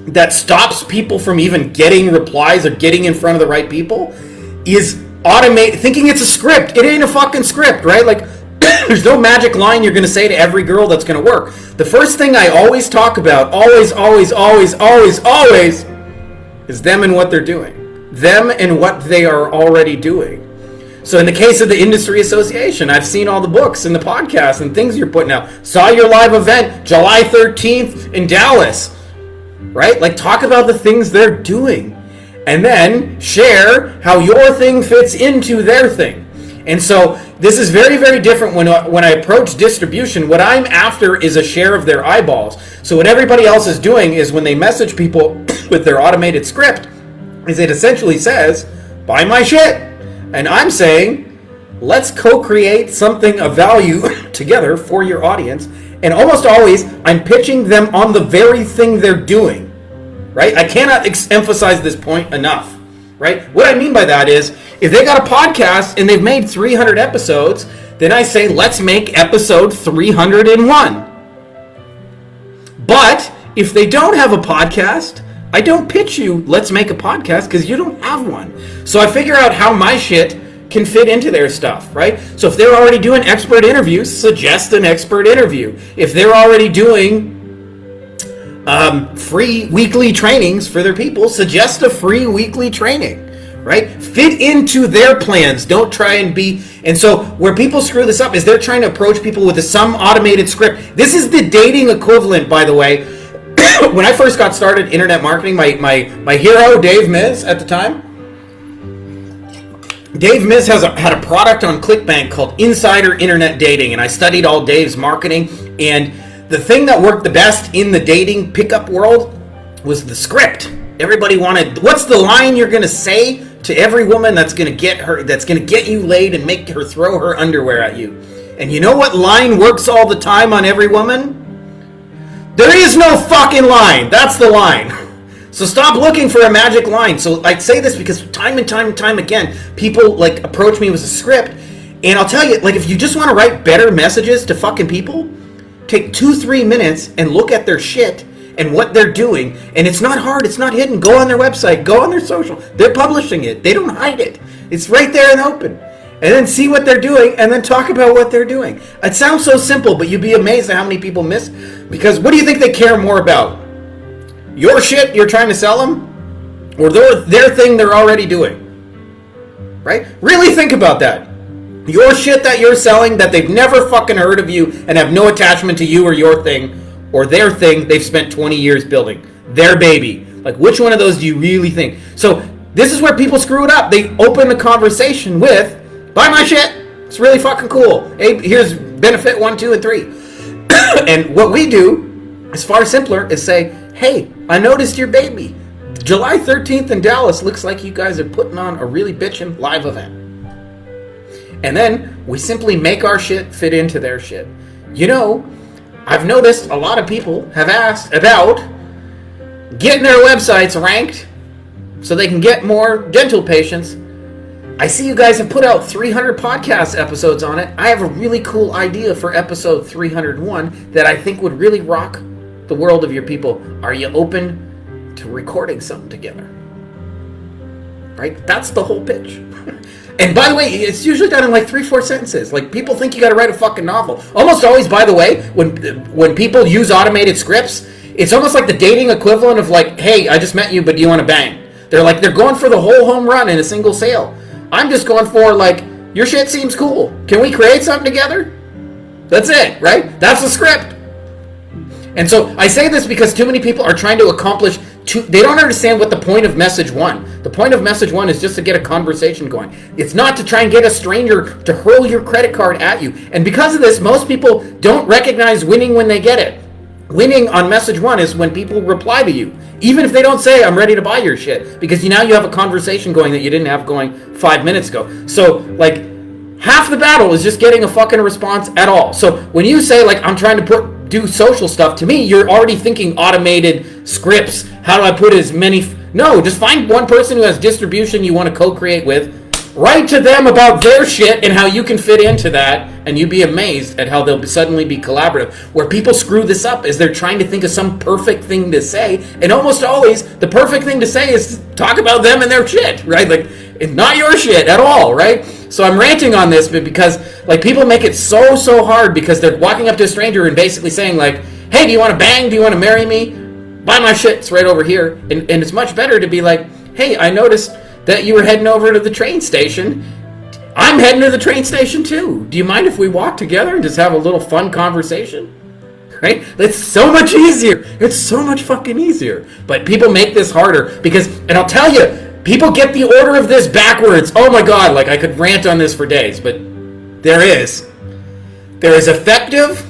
that stops people from even getting replies or getting in front of the right people is thinking it's a script. It ain't a fucking script, right? Like, there's no magic line you're going to say to every girl that's going to work. The first thing I always talk about, always, is them and what they're doing. them and what they are already doing. So in the case of the industry association, I've seen all the books and the podcasts and things you're putting out. Saw your live event July 13th in Dallas, right? Like, talk about the things they're doing and then share how your thing fits into their thing. And so this is very, very different when I approach distribution. What I'm after is a share of their eyeballs. So what everybody else is doing is when they message people with their automated script, is it essentially says, buy my shit. And I'm saying, let's co-create something of value together for your audience. And almost always, I'm pitching them on the very thing they're doing, right? I cannot emphasize this point enough, right? What I mean by that is, if they got a podcast and they've made 300 episodes, then I say, let's make episode 301. But if they don't have a podcast, I don't pitch you, let's make a podcast, because you don't have one. So I figure out how my shit can fit into their stuff, right? So if they're already doing expert interviews, suggest an expert interview. If they're already doing free weekly trainings for their people, suggest a free weekly training, right? Fit into their plans. Don't try and be... And so where people screw this up is they're trying to approach people with some automated script. This is the dating equivalent, by the way. When I first got started internet marketing, my hero, Dave Miz, at the time, Dave Miz had a product on ClickBank called Insider Internet Dating, and I studied all Dave's marketing, and the thing that worked the best in the dating pickup world was the script. Everybody wanted, what's the line you're going to say to every woman that's going to get you laid and make her throw her underwear at you? And you know what line works all the time on every woman? There is no fucking line. That's the line. So stop looking for a magic line. So I say this because time and time again, people like approach me with a script, and I'll tell you, like, if you just want to write better messages to fucking people, take 2-3 minutes and look at their shit and what they're doing. And it's not hard. It's not hidden. Go on their website. Go on their social. They're publishing it. They don't hide it. It's right there and open. And then see what they're doing, and then talk about what they're doing. It sounds so simple, but you'd be amazed at how many people miss. Because what do you think they care more about? Your shit you're trying to sell them? Or their thing they're already doing? Right? Really think about that. Your shit that you're selling that they've never fucking heard of you and have no attachment to you or your thing, or their thing they've spent 20 years building. Their baby. Like, which one of those do you really think? So this is where people screw it up. They open the conversation with, buy my shit. It's really fucking cool. Hey, here's benefit 1, 2, and 3. And what we do is far simpler, is say, hey, I noticed your baby. July 13th in Dallas looks like you guys are putting on a really bitchin' live event. And then we simply make our shit fit into their shit. You know, I've noticed a lot of people have asked about getting their websites ranked so they can get more dental patients. I see you guys have put out 300 podcast episodes on it. I have a really cool idea for episode 301 that I think would really rock the world of your people. Are you open to recording something together? Right? That's the whole pitch. And by the way, it's usually done in like 3-4 sentences. Like, people think you got to write a fucking novel. Almost always, by the way, when people use automated scripts, it's almost like the dating equivalent of like, hey, I just met you, but do you want to bang? They're going for the whole home run in a single sale. I'm just going for, like, your shit seems cool. Can we create something together? That's it, right? That's the script. And so I say this because too many people are trying to accomplish they don't understand what the point of message 1. The point of message 1 is just to get a conversation going. It's not to try and get a stranger to hurl your credit card at you. And because of this, most people don't recognize winning when they get it. Winning on message 1 is when people reply to you. Even if they don't say, I'm ready to buy your shit. Because now you have a conversation going that you didn't have going 5 minutes ago. So, like, half the battle is just getting a fucking response at all. So when you say, like, I'm trying to do social stuff, to me, you're already thinking automated scripts. How do I put as many... No, just find one person who has distribution you want to co-create with. Write to them about their shit and how you can fit into that, and you'd be amazed at how they'll suddenly be collaborative. Where people screw this up is they're trying to think of some perfect thing to say, and almost always the perfect thing to say is to talk about them and their shit, right? Like, it's not your shit at all, right? So I'm ranting on this because, like, people make it so hard because they're walking up to a stranger and basically saying, like, hey, do you want to bang? Do you want to marry me? Buy my shit. It's right over here. And it's much better to be like, hey, I noticed that you were heading over to the train station. I'm heading to the train station too. Do you mind if we walk together and just have a little fun conversation? Right? It's so much easier. It's so much fucking easier. But people make this harder because, and I'll tell you, people get the order of this backwards. Oh my God, like I could rant on this for days, but there is effective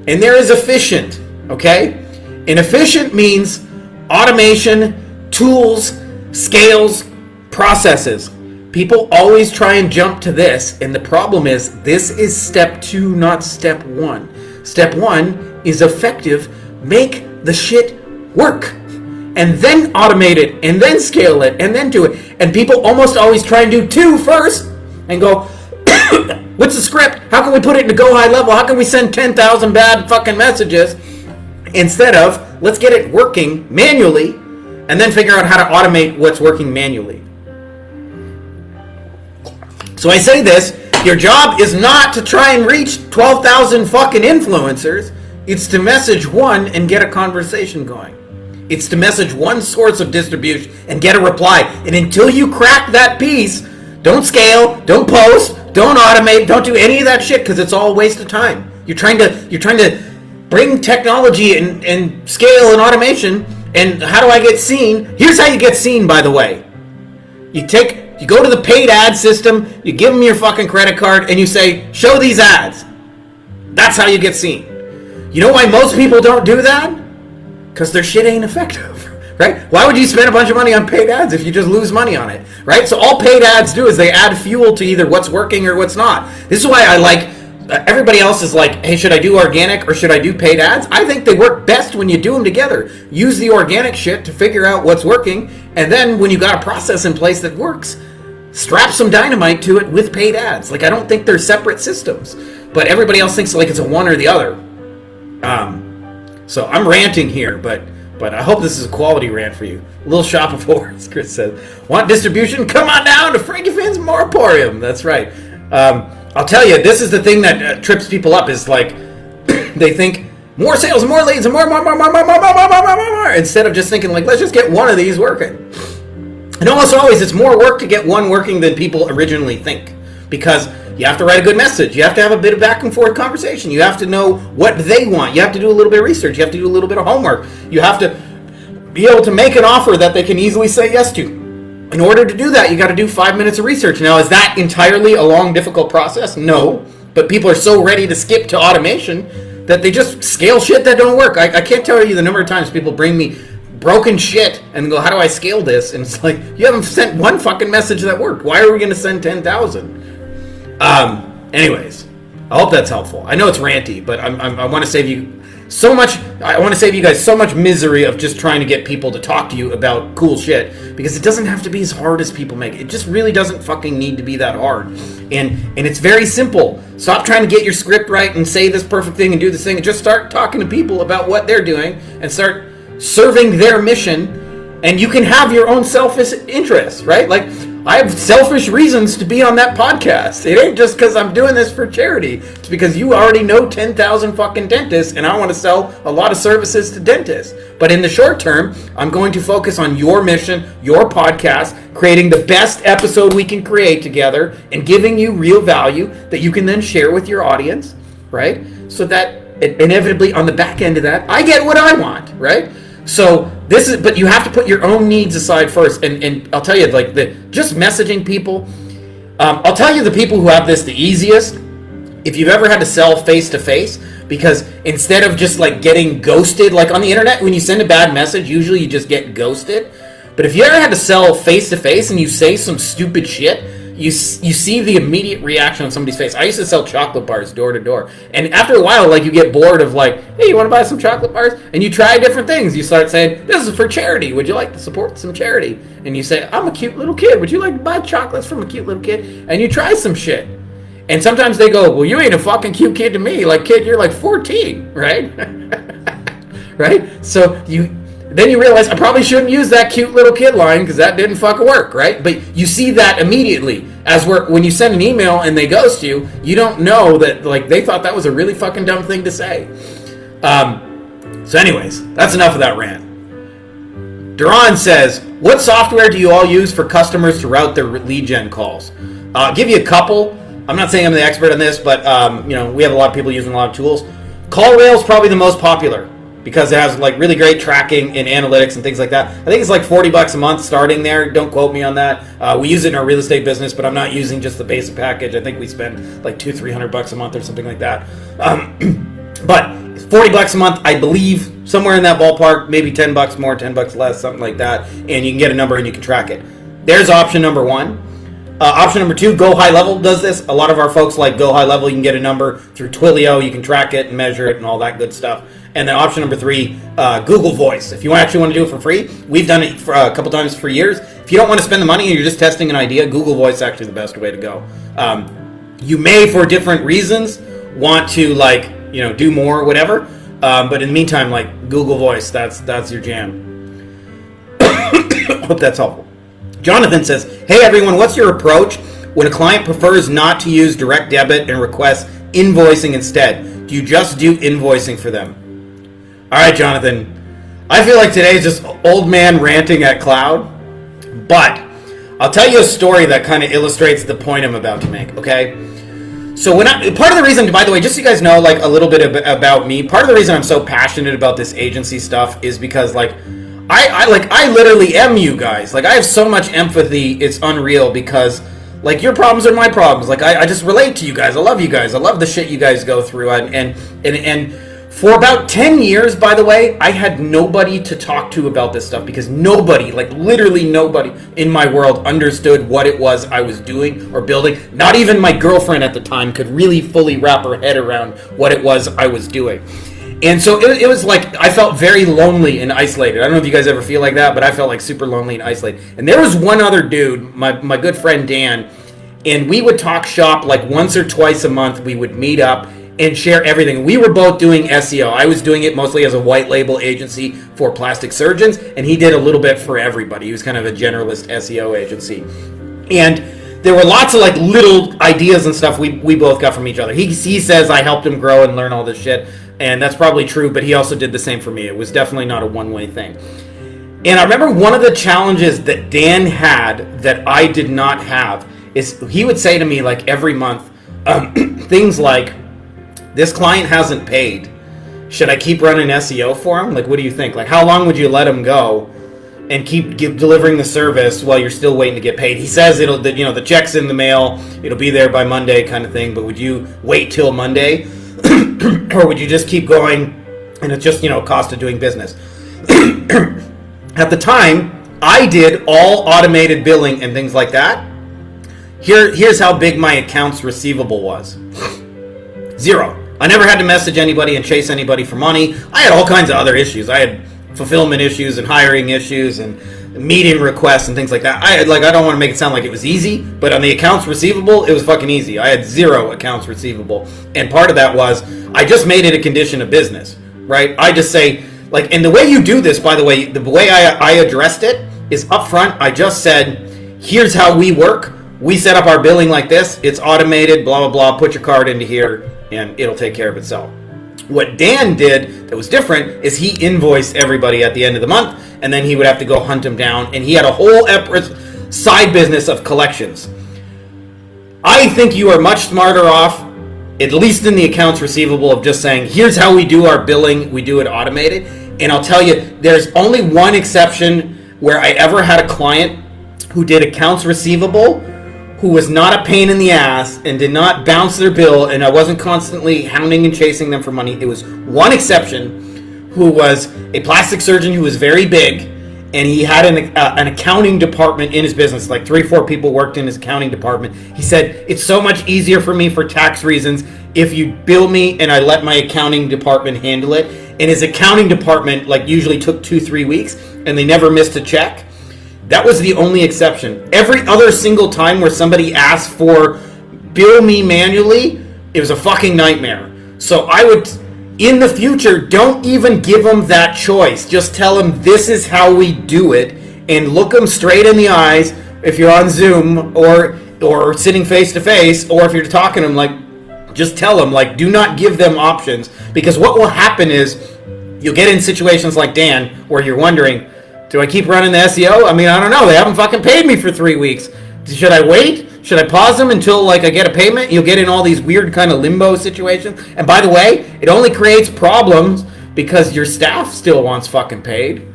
and there is efficient, okay? And efficient means automation, tools, scales, processes. People always try and jump to this, and the problem is this is step 2, not step 1. Step 1 is effective, make the shit work, and then automate it, and then scale it, and then do it. And people almost always try and do 2 first, and go, what's the script? How can we put it into go high level? How can we send 10,000 bad fucking messages? Instead of, let's get it working manually, and then figure out how to automate what's working manually. So I say this, your job is not to try and reach 12,000 fucking influencers. It's to message one and get a conversation going. It's to message one source of distribution and get a reply. And until you crack that piece, don't scale, don't post, don't automate, don't do any of that shit because it's all a waste of time. You're trying to bring technology and scale and automation. And how do I get seen? Here's how you get seen, by the way. You go to the paid ad system, you give them your fucking credit card, and you say, show these ads. That's how you get seen. You know why most people don't do that? Because their shit ain't effective, right? Why would you spend a bunch of money on paid ads if you just lose money on it, right? So all paid ads do is they add fuel to either what's working or what's not. This is why I like, everybody else is like, hey, should I do organic or should I do paid ads? I think they work best when you do them together. Use the organic shit to figure out what's working, and then when you got a process in place that works, strap some dynamite to it with paid ads. Like, I don't think they're separate systems, but everybody else thinks like it's a one or the other. So I'm ranting here, but I hope this is a quality rant for you. A little shop of horrors, Chris says. Want distribution? Come on down to Frankie Finn's Morporium. That's right. I'll tell you, this is the thing that trips people up is like, they think more sales, more leads, and more, instead of just thinking like, let's just get one of these working. And almost always it's more work to get one working than people originally think, because you have to write a good message. You have to have a bit of back and forth conversation. You have to know what they want. You have to do a little bit of research. You have to do a little bit of homework. You have to be able to make an offer that they can easily say yes to. In order to do that, you got to do 5 minutes of research. Now, is that entirely a long, difficult process? No. But people are so ready to skip to automation that they just scale shit that don't work. I can't tell you the number of times people bring me broken shit and go, how do I scale this? And it's like, you haven't sent one fucking message that worked. Why are we going to send 10,000? Anyways, I hope that's helpful. I know it's ranty, but I want to save you so much. I want to save you guys so much misery of just trying to get people to talk to you about cool shit, because it doesn't have to be as hard as people make it. It just really doesn't fucking need to be that hard. And it's very simple. Stop trying to get your script right and say this perfect thing and do this thing, and just start talking to people about what they're doing and start serving their mission, and you can have your own selfish interests, right? Like, I have selfish reasons to be on that podcast. It ain't just because I'm doing this for charity. It's because you already know 10,000 fucking dentists, and I want to sell a lot of services to dentists. But in the short term, I'm going to focus on your mission, your podcast, creating the best episode we can create together, and giving you real value that you can then share with your audience, right? So that inevitably on the back end of that, I get what I want, right? So this is, but you have to put your own needs aside first. And I'll tell you, like, just messaging people. I'll tell you the people who have this the easiest. If you've ever had to sell face to face, because instead of just like getting ghosted, like on the internet, when you send a bad message, usually you just get ghosted. But if you ever had to sell face to face and you say some stupid shit, you see the immediate reaction on somebody's face. I used to sell chocolate bars door to door. And after a while, like, you get bored of like, hey, you want to buy some chocolate bars? And you try different things. You start saying, this is for charity. Would you like to support some charity? And you say, I'm a cute little kid. Would you like to buy chocolates from a cute little kid? And you try some shit. And sometimes they go, well, you ain't a fucking cute kid to me. Like, kid, you're like 14, right? Right? So then you realize I probably shouldn't use that cute little kid line because that didn't fucking work, right? But you see that immediately when you send an email and they ghost you, you don't know that, like, they thought that was a really fucking dumb thing to say. So anyways, that's enough of that rant. Duran says, what software do you all use for customers to route their lead gen calls? I'll give you a couple. I'm not saying I'm the expert on this, but we have a lot of people using a lot of tools. CallRail is probably the most popular because it has like really great tracking and analytics and things like that. I think it's like $40 a month starting there. Don't quote me on that. We use it in our real estate business, but I'm not using just the basic package. I think we spend like $200-300 a month or something like that. But $40 a month, I believe, somewhere in that ballpark, maybe $10 more, $10 less, something like that, and you can get a number and you can track it. There's option number one. Option number two, Go High Level does this. A lot of our folks like Go High Level. You can get a number through Twilio. You can track it and measure it and all that good stuff. And then option number three, Google Voice. If you actually want to do it for free, we've done it for a couple times for years. If you don't want to spend the money and you're just testing an idea, Google Voice is actually the best way to go. You may, for different reasons, want to do more or whatever. But in the meantime, like Google Voice, that's your jam. Hope that's helpful. Jonathan says, hey everyone, what's your approach when a client prefers not to use direct debit and requests invoicing instead? Do you just do invoicing for them? All right, Jonathan. I feel like today is just old man ranting at cloud, but I'll tell you a story that kind of illustrates the point I'm about to make, okay? So part of the reason, by the way, just so you guys know, like a little bit about me, part of the reason I'm so passionate about this agency stuff is because I literally am you guys. Like I have so much empathy, it's unreal because like your problems are my problems. Like I just relate to you guys. I love you guys. I love the shit you guys go through. And for about 10 years, by the way, I had nobody to talk to about this stuff because nobody, like literally nobody in my world understood what it was I was doing or building. Not even my girlfriend at the time could really fully wrap her head around what it was I was doing. And so it was like I felt very lonely and isolated. I don't know if you guys ever feel like that, but I felt like super lonely and isolated. And there was one other dude, my good friend Dan, and we would talk shop like once or twice a month. We would meet up and share everything. We were both doing SEO. I was doing it mostly as a white label agency for plastic surgeons, and he did a little bit for everybody. He was kind of a generalist SEO agency. And there were lots of like little ideas and stuff we both got from each other. He says I helped him grow and learn all this shit. And that's probably true, but he also did the same for me. It was definitely not a one-way thing. And I remember one of the challenges that Dan had that I did not have is he would say to me like every month, things like, this client hasn't paid. Should I keep running SEO for him? Like, what do you think? Like, how long would you let him go and keep delivering the service while you're still waiting to get paid? He says the check's in the mail, it'll be there by Monday kind of thing, but would you wait till Monday? Or would you just keep going and it's just, cost of doing business? At the time, I did all automated billing and things like that. Here's how big my accounts receivable was. 0. I never had to message anybody and chase anybody for money. I had all kinds of other issues. I had fulfillment issues and hiring issues and meeting requests and things like that. I don't want to make it sound like it was easy, but on the accounts receivable, it was fucking easy. I had 0 accounts receivable. And part of that was I just made it a condition of business, right? I just say, and the way you do this, by the way, the way I addressed it is up front. I just said, here's how we work. We set up our billing like this. It's automated, blah, blah, blah. Put your card into here and it'll take care of itself. What Dan did that was different is he invoiced everybody at the end of the month, and then he would have to go hunt them down, and he had a whole side business of collections. I think you are much smarter off, at least in the accounts receivable, of just saying, here's how we do our billing, we do it automated. And I'll tell you, there's only one exception where I ever had a client who did accounts receivable who was not a pain in the ass and did not bounce their bill, and I wasn't constantly hounding and chasing them for money. There was one exception who was a plastic surgeon who was very big, and he had an accounting department in his business. Like 3-4 people worked in his accounting department. He said, it's so much easier for me for tax reasons if you bill me and I let my accounting department handle it. And his accounting department usually took 2-3 weeks, and they never missed a check. That was the only exception. Every other single time where somebody asked for bill me manually, it was a fucking nightmare. So I would, in the future, don't even give them that choice. Just tell them this is how we do it, and look them straight in the eyes if you're on Zoom or sitting face to face, or if you're talking to them, just tell them, do not give them options, because what will happen is you'll get in situations like Dan where you're wondering, Do I keep running the SEO? I mean, I don't know. They haven't fucking paid me for 3 weeks. Should I wait? Should I pause them until like I get a payment? You'll get in all these weird kind of limbo situations. And by the way, it only creates problems because your staff still wants fucking paid.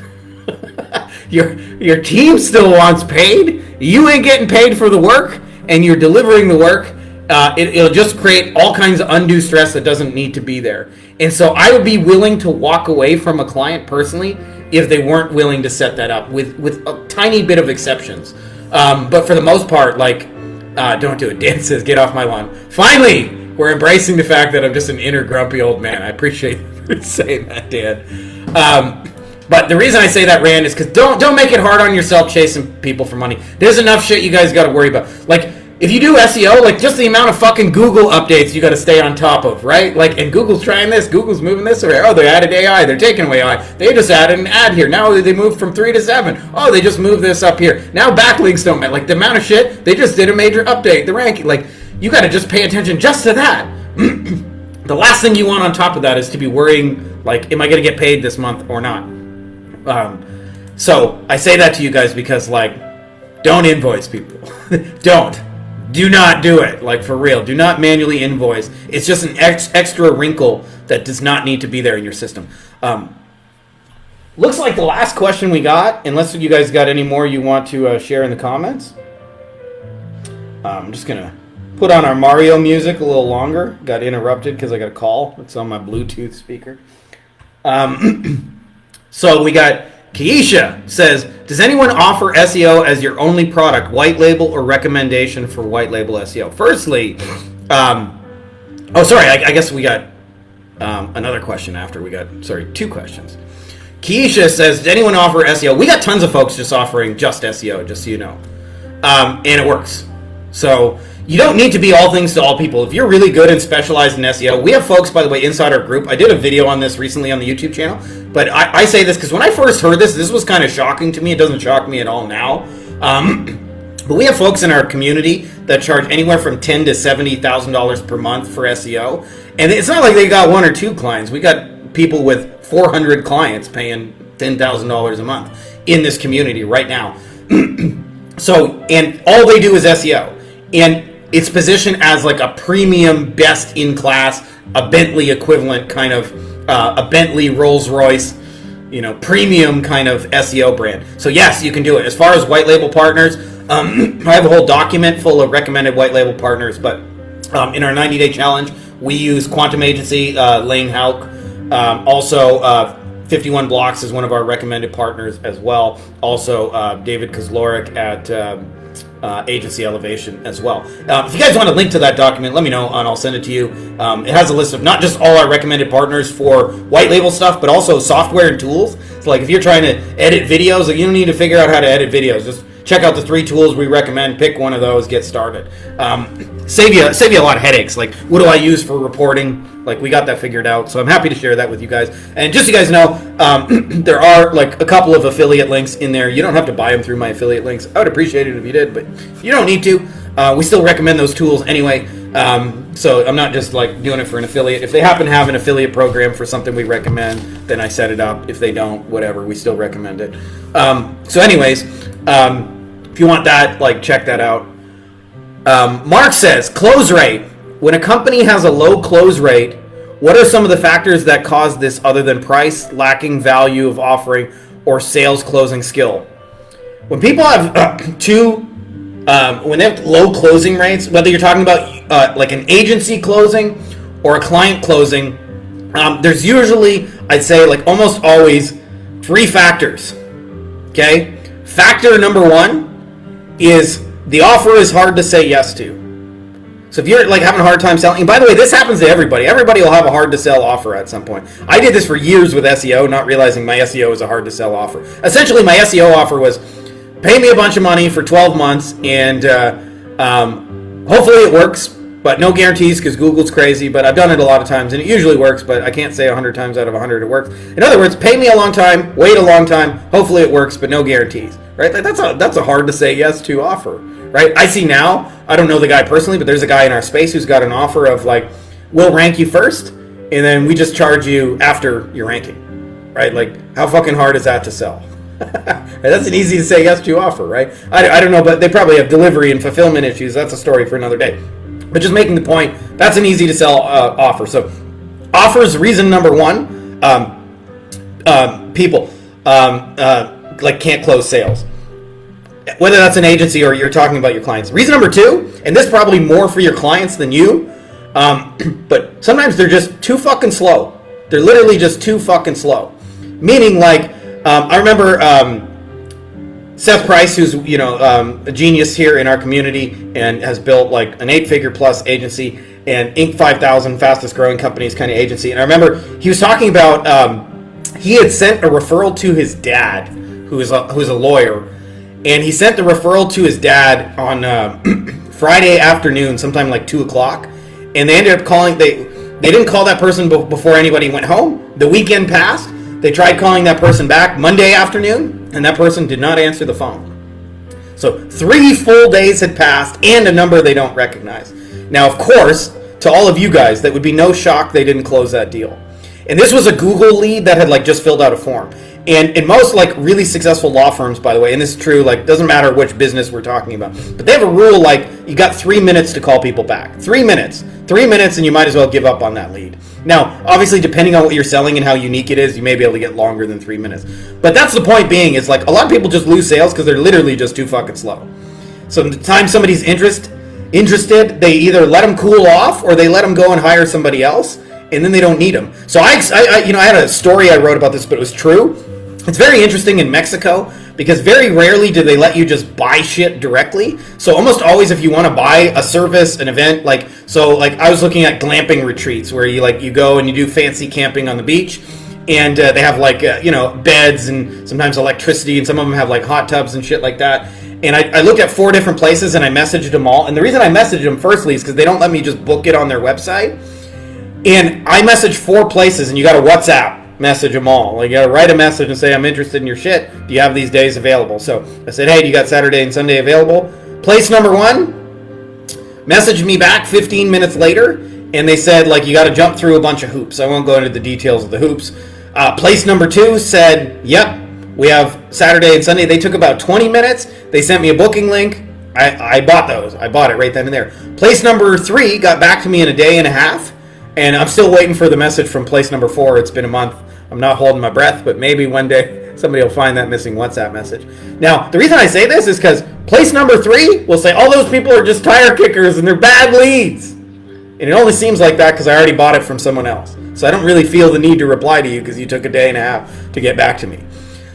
Your team still wants paid. You ain't getting paid for the work, and you're delivering the work. It'll just create all kinds of undue stress that doesn't need to be there. And so I would be willing to walk away from a client personally if they weren't willing to set that up with a tiny bit of exceptions. But for the most part, like, don't do it. Dan says, get off my lawn. Finally, we're embracing the fact that I'm just an inner grumpy old man. I appreciate you saying that, Dan. But the reason I say that, Rand, is because don't make it hard on yourself chasing people for money. There's enough shit you guys got to worry about. Like, if you do SEO, like, just the amount of fucking Google updates you got to stay on top of, right? Like, and Google's trying this, Google's moving this away. Oh, they added AI, they're taking away AI. They just added an ad here. Now they moved from 3 to 7. Oh, they just moved this up here. Now backlinks don't matter. Like, the amount of shit, they just did a major update, the ranking. Like, you got to just pay attention just to that. The last thing you want on top of that is to be worrying, like, am I going to get paid this month or not? So I say that to you guys because, like, don't invoice people. Do not do it. Like, for real. Do not manually invoice. It's just an extra wrinkle that does not need to be there in your system. Looks like the last question we got, unless you guys got any more you want to share in the comments. I'm just going to put on our Mario music a little longer. Got interrupted because I got a call. It's on my Bluetooth speaker. So we got Keisha says, does anyone offer SEO as your only product, white label or recommendation for white label SEO? Firstly, I guess we got another question after. We got, two questions. Keisha says, does anyone offer SEO? We got tons of folks just offering just SEO, just so you know. And it works. So you don't need to be all things to all people. If you're really good and specialized in SEO, we have folks, by the way, inside our group. I did a video on this recently on the YouTube channel, but I say this because when I first heard this was kind of shocking to me. It doesn't shock me at all now. But we have folks in our community that charge anywhere from $10,000 to $70,000 per month for SEO. And it's not like they got 1 or 2 clients. We got people with 400 clients paying $10,000 a month in this community right now. So, and all they do is SEO. And it's positioned as like a premium, best in class, a Bentley equivalent kind of, a Bentley Rolls Royce, premium kind of SEO brand. So yes, you can do it. As far as white label partners, I have a whole document full of recommended white label partners, but in our 90-day challenge, we use Quantum Agency, Lane Hauk, also 51 Blocks is one of our recommended partners as well. Also, David Kozlorek at Agency Elevation as well. If you guys want a link to that document, let me know and I'll send it to you. It has a list of not just all our recommended partners for white label stuff, but also software and tools. So like if you're trying to edit videos, like you don't need to figure out how to edit videos. Just check out the 3 tools we recommend, pick one of those, get started. Save you a lot of headaches. Like, what do I use for reporting? Like, we got that figured out, so I'm happy to share that with you guys. And just so you guys know, there are like a couple of affiliate links in there. You don't have to buy them through my affiliate links. I would appreciate it if you did, but you don't need to. We still recommend those tools anyway. So I'm not just like doing it for an affiliate. If they happen to have an affiliate program for something we recommend, then I set it up. If they don't, whatever, we still recommend it. So anyways, if you want that, like, check that out. Mark says, close rate. When a company has a low close rate, what are some of the factors that cause this other than price, lacking value of offering, or sales closing skill? When people have when they have low closing rates, whether you're talking about like an agency closing or a client closing, there's usually, I'd say, like almost always 3 factors. Okay? Factor number 1 is the offer is hard to say yes to. So if you're like having a hard time selling, and by the way, this happens to everybody. Everybody will have a hard to sell offer at some point. I did this for years with SEO, not realizing my SEO is a hard to sell offer. Essentially, my SEO offer was pay me a bunch of money for 12 months, and hopefully it works, but no guarantees because Google's crazy. But I've done it a lot of times, and it usually works, but I can't say 100 times out of 100 it works. In other words, pay me a long time, wait a long time, hopefully it works, but no guarantees. Right? Like that's a hard to say yes to offer. Right? I see now, I don't know the guy personally, but there's a guy in our space who's got an offer of like, we'll rank you first, and then we just charge you after your ranking. Right? Like, how fucking hard is that to sell? That's an easy to say yes to offer, right? I don't know, but they probably have delivery and fulfillment issues. That's a story for another day. But just making the point, that's an easy to sell offer. So offers, reason number one, people like can't close sales. Whether that's an agency or you're talking about your clients. Reason number two, and this probably more for your clients than you, but sometimes they're just too fucking slow. They're literally just too fucking slow. Meaning, like, I remember Seth Price, who's a genius here in our community and has built like an 8-figure plus agency and Inc. 5000 fastest growing companies kind of agency. And I remember he was talking about he had sent a referral to his dad, who's a lawyer, and he sent the referral to his dad on Friday afternoon, sometime like 2:00, and they ended up calling. They didn't call that person before anybody went home. The weekend passed. They tried calling that person back Monday afternoon, and that person did not answer the phone. So 3 full days had passed, and a number they don't recognize. Now, of course, to all of you guys, that would be no shock they didn't close that deal. And this was a Google lead that had like just filled out a form. And in most like really successful law firms, by the way, and this is true, like doesn't matter which business we're talking about, but they have a rule like you got 3 minutes to call people back. 3 minutes. 3 minutes and you might as well give up on that lead. Now, obviously, depending on what you're selling and how unique it is, you may be able to get longer than 3 minutes. But that's the point being, is like a lot of people just lose sales because they're literally just too fucking slow. So the time somebody's interested, they either let them cool off or they let them go and hire somebody else, and then they don't need them. So I had a story I wrote about this, but it was true. It's very interesting in Mexico because very rarely do they let you just buy shit directly. So almost always, if you want to buy a service, an event, like I was looking at glamping retreats where you go and you do fancy camping on the beach, and they have like beds and sometimes electricity, and some of them have like hot tubs and shit like that. And I looked at 4 different places and I messaged them all. And the reason I messaged them firstly is because they don't let me just book it on their website. And I messaged 4 places, and you got to WhatsApp message them all. Like, you got to write a message and say, I'm interested in your shit. Do you have these days available? So I said, hey, do you got Saturday and Sunday available? Place number 1 messaged me back 15 minutes later, and they said, like, you got to jump through a bunch of hoops. I won't go into the details of the hoops. Place number 2 said, yep, we have Saturday and Sunday. They took about 20 minutes. They sent me a booking link. I bought those. I bought it right then and there. Place number 3 got back to me in a day and a half. And I'm still waiting for the message from place number 4. It's been a month. I'm not holding my breath, but maybe one day somebody will find that missing WhatsApp message. Now, the reason I say this is because place number 3 will say, all those people are just tire kickers and they're bad leads. And it only seems like that because I already bought it from someone else. So I don't really feel the need to reply to you because you took a day and a half to get back to me.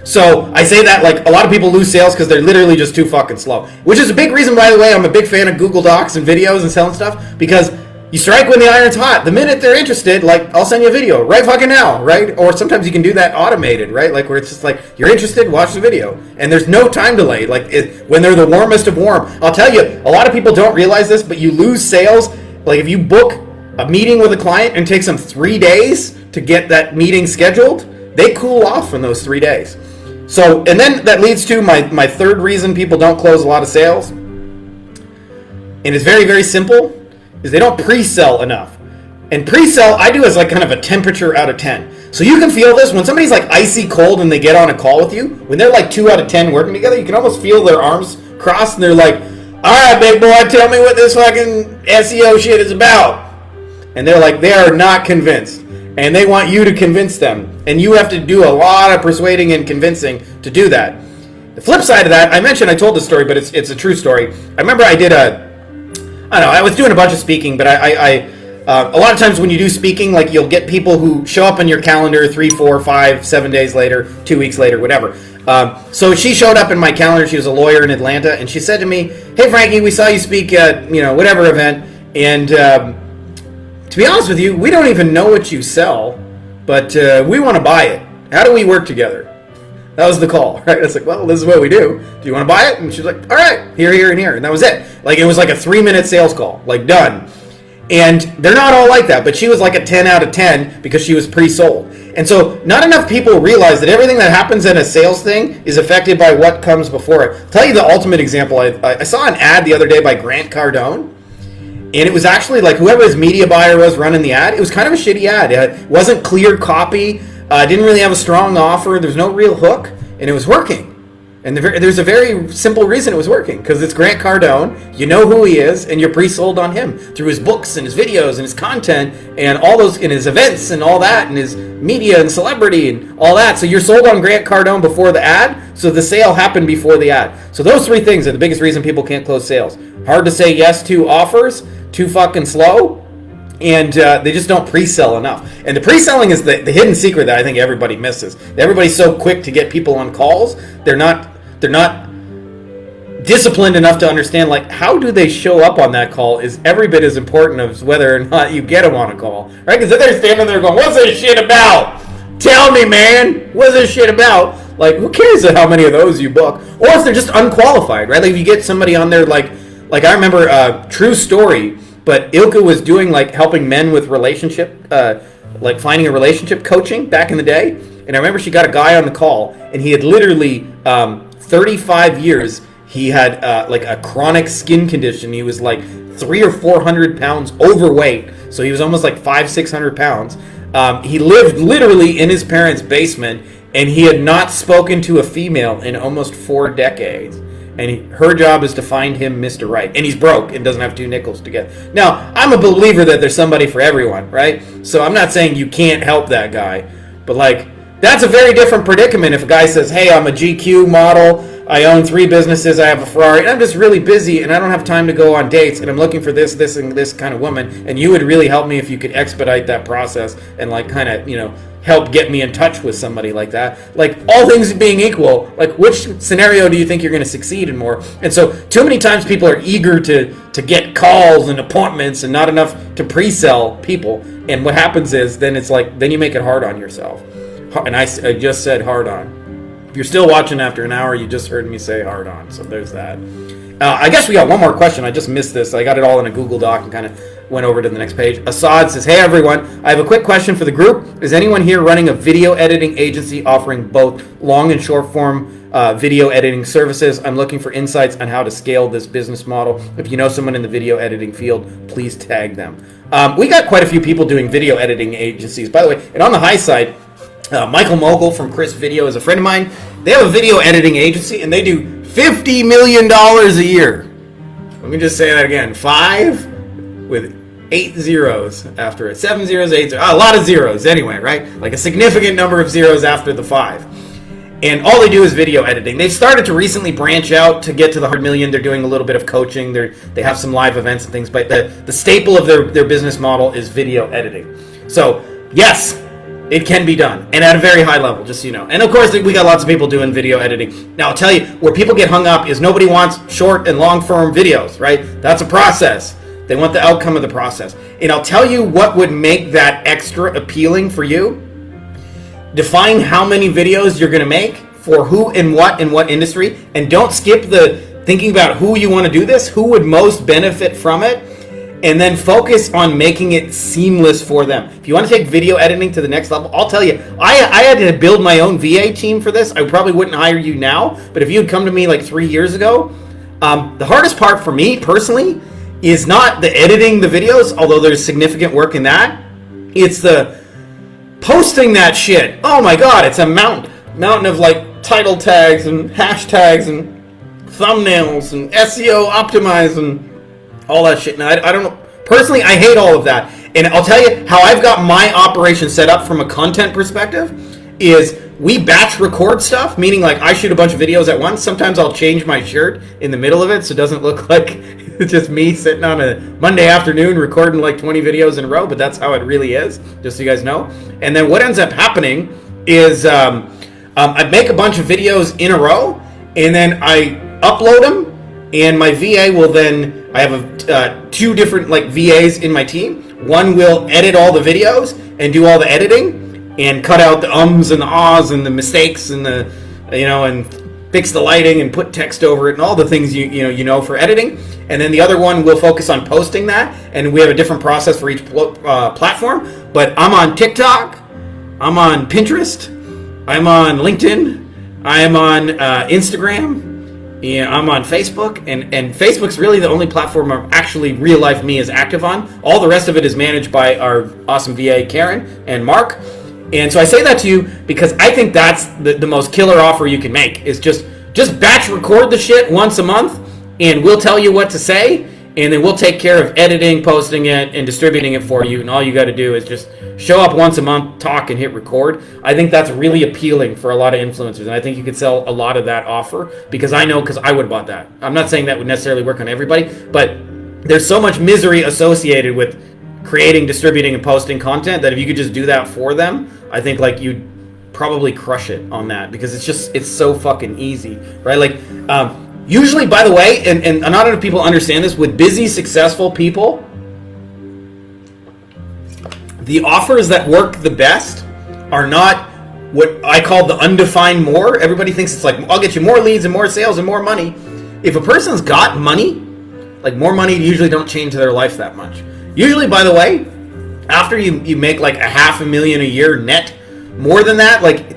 So I say that like a lot of people lose sales because they're literally just too fucking slow. Which is a big reason, by the way, I'm a big fan of Google Docs and videos and selling stuff, because you strike when the iron's hot. The minute they're interested, like, I'll send you a video right fucking now, right? Or sometimes you can do that automated, right? Like, where it's just like, you're interested, watch the video. And there's no time delay. Like, when they're the warmest of warm. I'll tell you, a lot of people don't realize this, but you lose sales. Like, if you book a meeting with a client and it takes them 3 days to get that meeting scheduled, they cool off in those 3 days. So, and then that leads to my third reason people don't close a lot of sales. And it's very, very simple. Is they don't pre-sell enough. And pre-sell, I do as like kind of a temperature out of 10. So you can feel this when somebody's like icy cold and they get on a call with you. When they're like 2 out of 10 working together, you can almost feel their arms crossed and they're like, all right, big boy, tell me what this fucking SEO shit is about. And they're like, they are not convinced. And they want you to convince them. And you have to do a lot of persuading and convincing to do that. The flip side of that, I told this story, but it's a true story. I remember I was doing a bunch of speaking, but a lot of times when you do speaking, like you'll get people who show up on your calendar 3, 4, 5, 7 days later, 2 weeks later, whatever. So she showed up in my calendar. She was a lawyer in Atlanta, and she said to me, hey, Frankie, we saw you speak at, whatever event, and to be honest with you, we don't even know what you sell, but we want to buy it. How do we work together? That was the call, right? I was like, well, this is what we do. Do you want to buy it? And she's like, all right, here, and here. And that was it. Like, it was like a 3-minute sales call, like done. And they're not all like that, but she was like a 10 out of 10 because she was pre-sold. And so not enough people realize that everything that happens in a sales thing is affected by what comes before it. I'll tell you the ultimate example. I saw an ad the other day by Grant Cardone. And it was actually like whoever his media buyer was running the ad, it was kind of a shitty ad. It wasn't clear copy. Didn't really have a strong offer. There's no real hook. and it was working. And there's a very simple reason it was working, because it's Grant Cardone, you know who he is, and you're pre-sold on him through his books and his videos and his content and all those, in his events and all that, and his media and celebrity and all that. So you're sold on Grant Cardone before the ad, so the sale happened before the ad. So those three things are the biggest reason people can't close sales. Hard to say yes to offers, too fucking slow, and they just don't pre-sell enough. And the pre-selling is the hidden secret that I think everybody misses. Everybody's so quick to get people on calls, they're not disciplined enough to understand, like, how do they show up on that call is every bit as important as whether or not you get them on a call, right? Because if they're standing there going, what's this shit about? Tell me, man, what's this shit about? Like, who cares how many of those you book? Or if they're just unqualified, right? Like, if you get somebody on there, like I remember, true story, but Ilka was doing, like, helping men with relationship, like finding a relationship coaching back in the day. And I remember she got a guy on the call, and he had literally 35 years. He had like a chronic skin condition. He was like 300 or 400 pounds overweight. So he was almost like 500-600 pounds. He lived literally in his parents' basement, and he had not spoken to a female in almost 4 decades. And her job is to find him Mr. Right. And he's broke and doesn't have 2 nickels to get. Now, I'm a believer that there's somebody for everyone, right? So I'm not saying you can't help that guy. But, like, that's a very different predicament if a guy says, hey, I'm a GQ model, I own 3 businesses, I have a Ferrari, and I'm just really busy, and I don't have time to go on dates, and I'm looking for this, and this kind of woman, and you would really help me if you could expedite that process and, like, kind of, you know, help get me in touch with somebody like that. Like, all things being equal, like, which scenario do you think you're going to succeed in more? And so, too many times people are eager to get calls and appointments and not enough to pre-sell people, and what happens is, then it's like, then you make it hard on yourself. And I just said hard on. If you're still watching after an hour, you just heard me say hard on. So there's that. I guess we got one more question. I just missed this. I got it all in a Google Doc and kind of went over to the next page. Assad says, hey everyone, I have a quick question for the group. Is anyone here running a video editing agency offering both long and short form video editing services? I'm looking for insights on how to scale this business model. If you know someone in the video editing field, please tag them. We got quite a few people doing video editing agencies. By the way, and on the high side, Michael Mogul from Chris Video is a friend of mine. They have a video editing agency, and they do $50 million a year. Let me just say that again. 5 with 8 zeros after it. 7 zeros, 8 zeros. A lot of zeros anyway, right? Like a significant number of zeros after the 5. And all they do is video editing. They've started to recently branch out to get to the 100 million. They're doing a little bit of coaching. They have some live events and things, but the staple of their business model is video editing. So, yes, it can be done, and at a very high level, just so you know. And of course, we got lots of people doing video editing. Now, I'll tell you, where people get hung up is nobody wants short and long-form videos, right? That's a process. They want the outcome of the process. And I'll tell you what would make that extra appealing for you. Define how many videos you're going to make, for who and what in what industry, and don't skip the thinking about who you want to do this, who would most benefit from it, and then focus on making it seamless for them. If you want to take video editing to the next level, I'll tell you, I had to build my own VA team for this. I probably wouldn't hire you now, but if you had come to me like 3 years ago, the hardest part for me personally is not the editing the videos, although there's significant work in that. It's the posting that shit. Oh my God, it's a mountain of like title tags and hashtags and thumbnails and SEO optimize and all that shit. Now, I don't know. Personally, I hate all of that. And I'll tell you how I've got my operation set up from a content perspective is we batch record stuff, meaning like I shoot a bunch of videos at once. Sometimes I'll change my shirt in the middle of it so it doesn't look like it's just me sitting on a Monday afternoon recording like 20 videos in a row, but that's how it really is, just so you guys know. And then what ends up happening is I make a bunch of videos in a row, and then I upload them, and my VA will then, I have 2 different like VAs in my team. One will edit all the videos and do all the editing and cut out the ums and the ahs and the mistakes and the, and fix the lighting and put text over it and all the things you know for editing. And then the other one will focus on posting that, and we have a different process for each platform. But I'm on TikTok, I'm on Pinterest, I'm on LinkedIn, I'm on Instagram, yeah, I'm on Facebook, and Facebook's really the only platform where actually real life me is active on. All the rest of it is managed by our awesome VA Karen and Mark, And so I say that to you because I think that's the most killer offer you can make, is just batch record the shit once a month, and we'll tell you what to say, and then we'll take care of editing, posting it, and distributing it for you. And all you got to do is just show up once a month, talk, and hit record. I think that's really appealing for a lot of influencers, and I think you could sell a lot of that offer, because I know, because I would have bought that. I'm not saying that would necessarily work on everybody, but there's so much misery associated with creating, distributing, and posting content that if you could just do that for them, I think like you'd probably crush it on that, because it's so fucking easy, right? Like, usually, by the way, and not enough people understand this, with busy, successful people, the offers that work the best are not what I call the undefined more. Everybody thinks it's like, I'll get you more leads and more sales and more money. If a person's got money, like more money usually don't change their life that much. Usually, by the way, after you make like $500,000 a year net, more than that, like,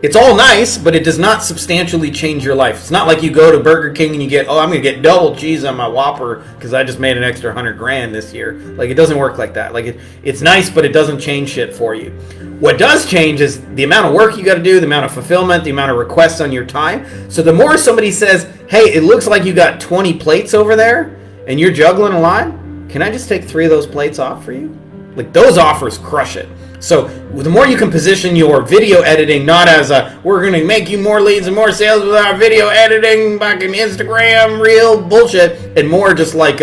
it's all nice, but it does not substantially change your life. It's not like you go to Burger King and you get, I'm going to get double cheese on my Whopper because I just made an extra $100,000 this year. Like, it doesn't work like that. Like, it's nice, but it doesn't change shit for you. What does change is the amount of work you got to do, the amount of fulfillment, the amount of requests on your time. So the more somebody says, hey, it looks like you got 20 plates over there and you're juggling a lot, can I just take 3 of those plates off for you? Like, those offers crush it. So the more you can position your video editing not as we're going to make you more leads and more sales with our video editing, fucking Instagram, real bullshit, and more just like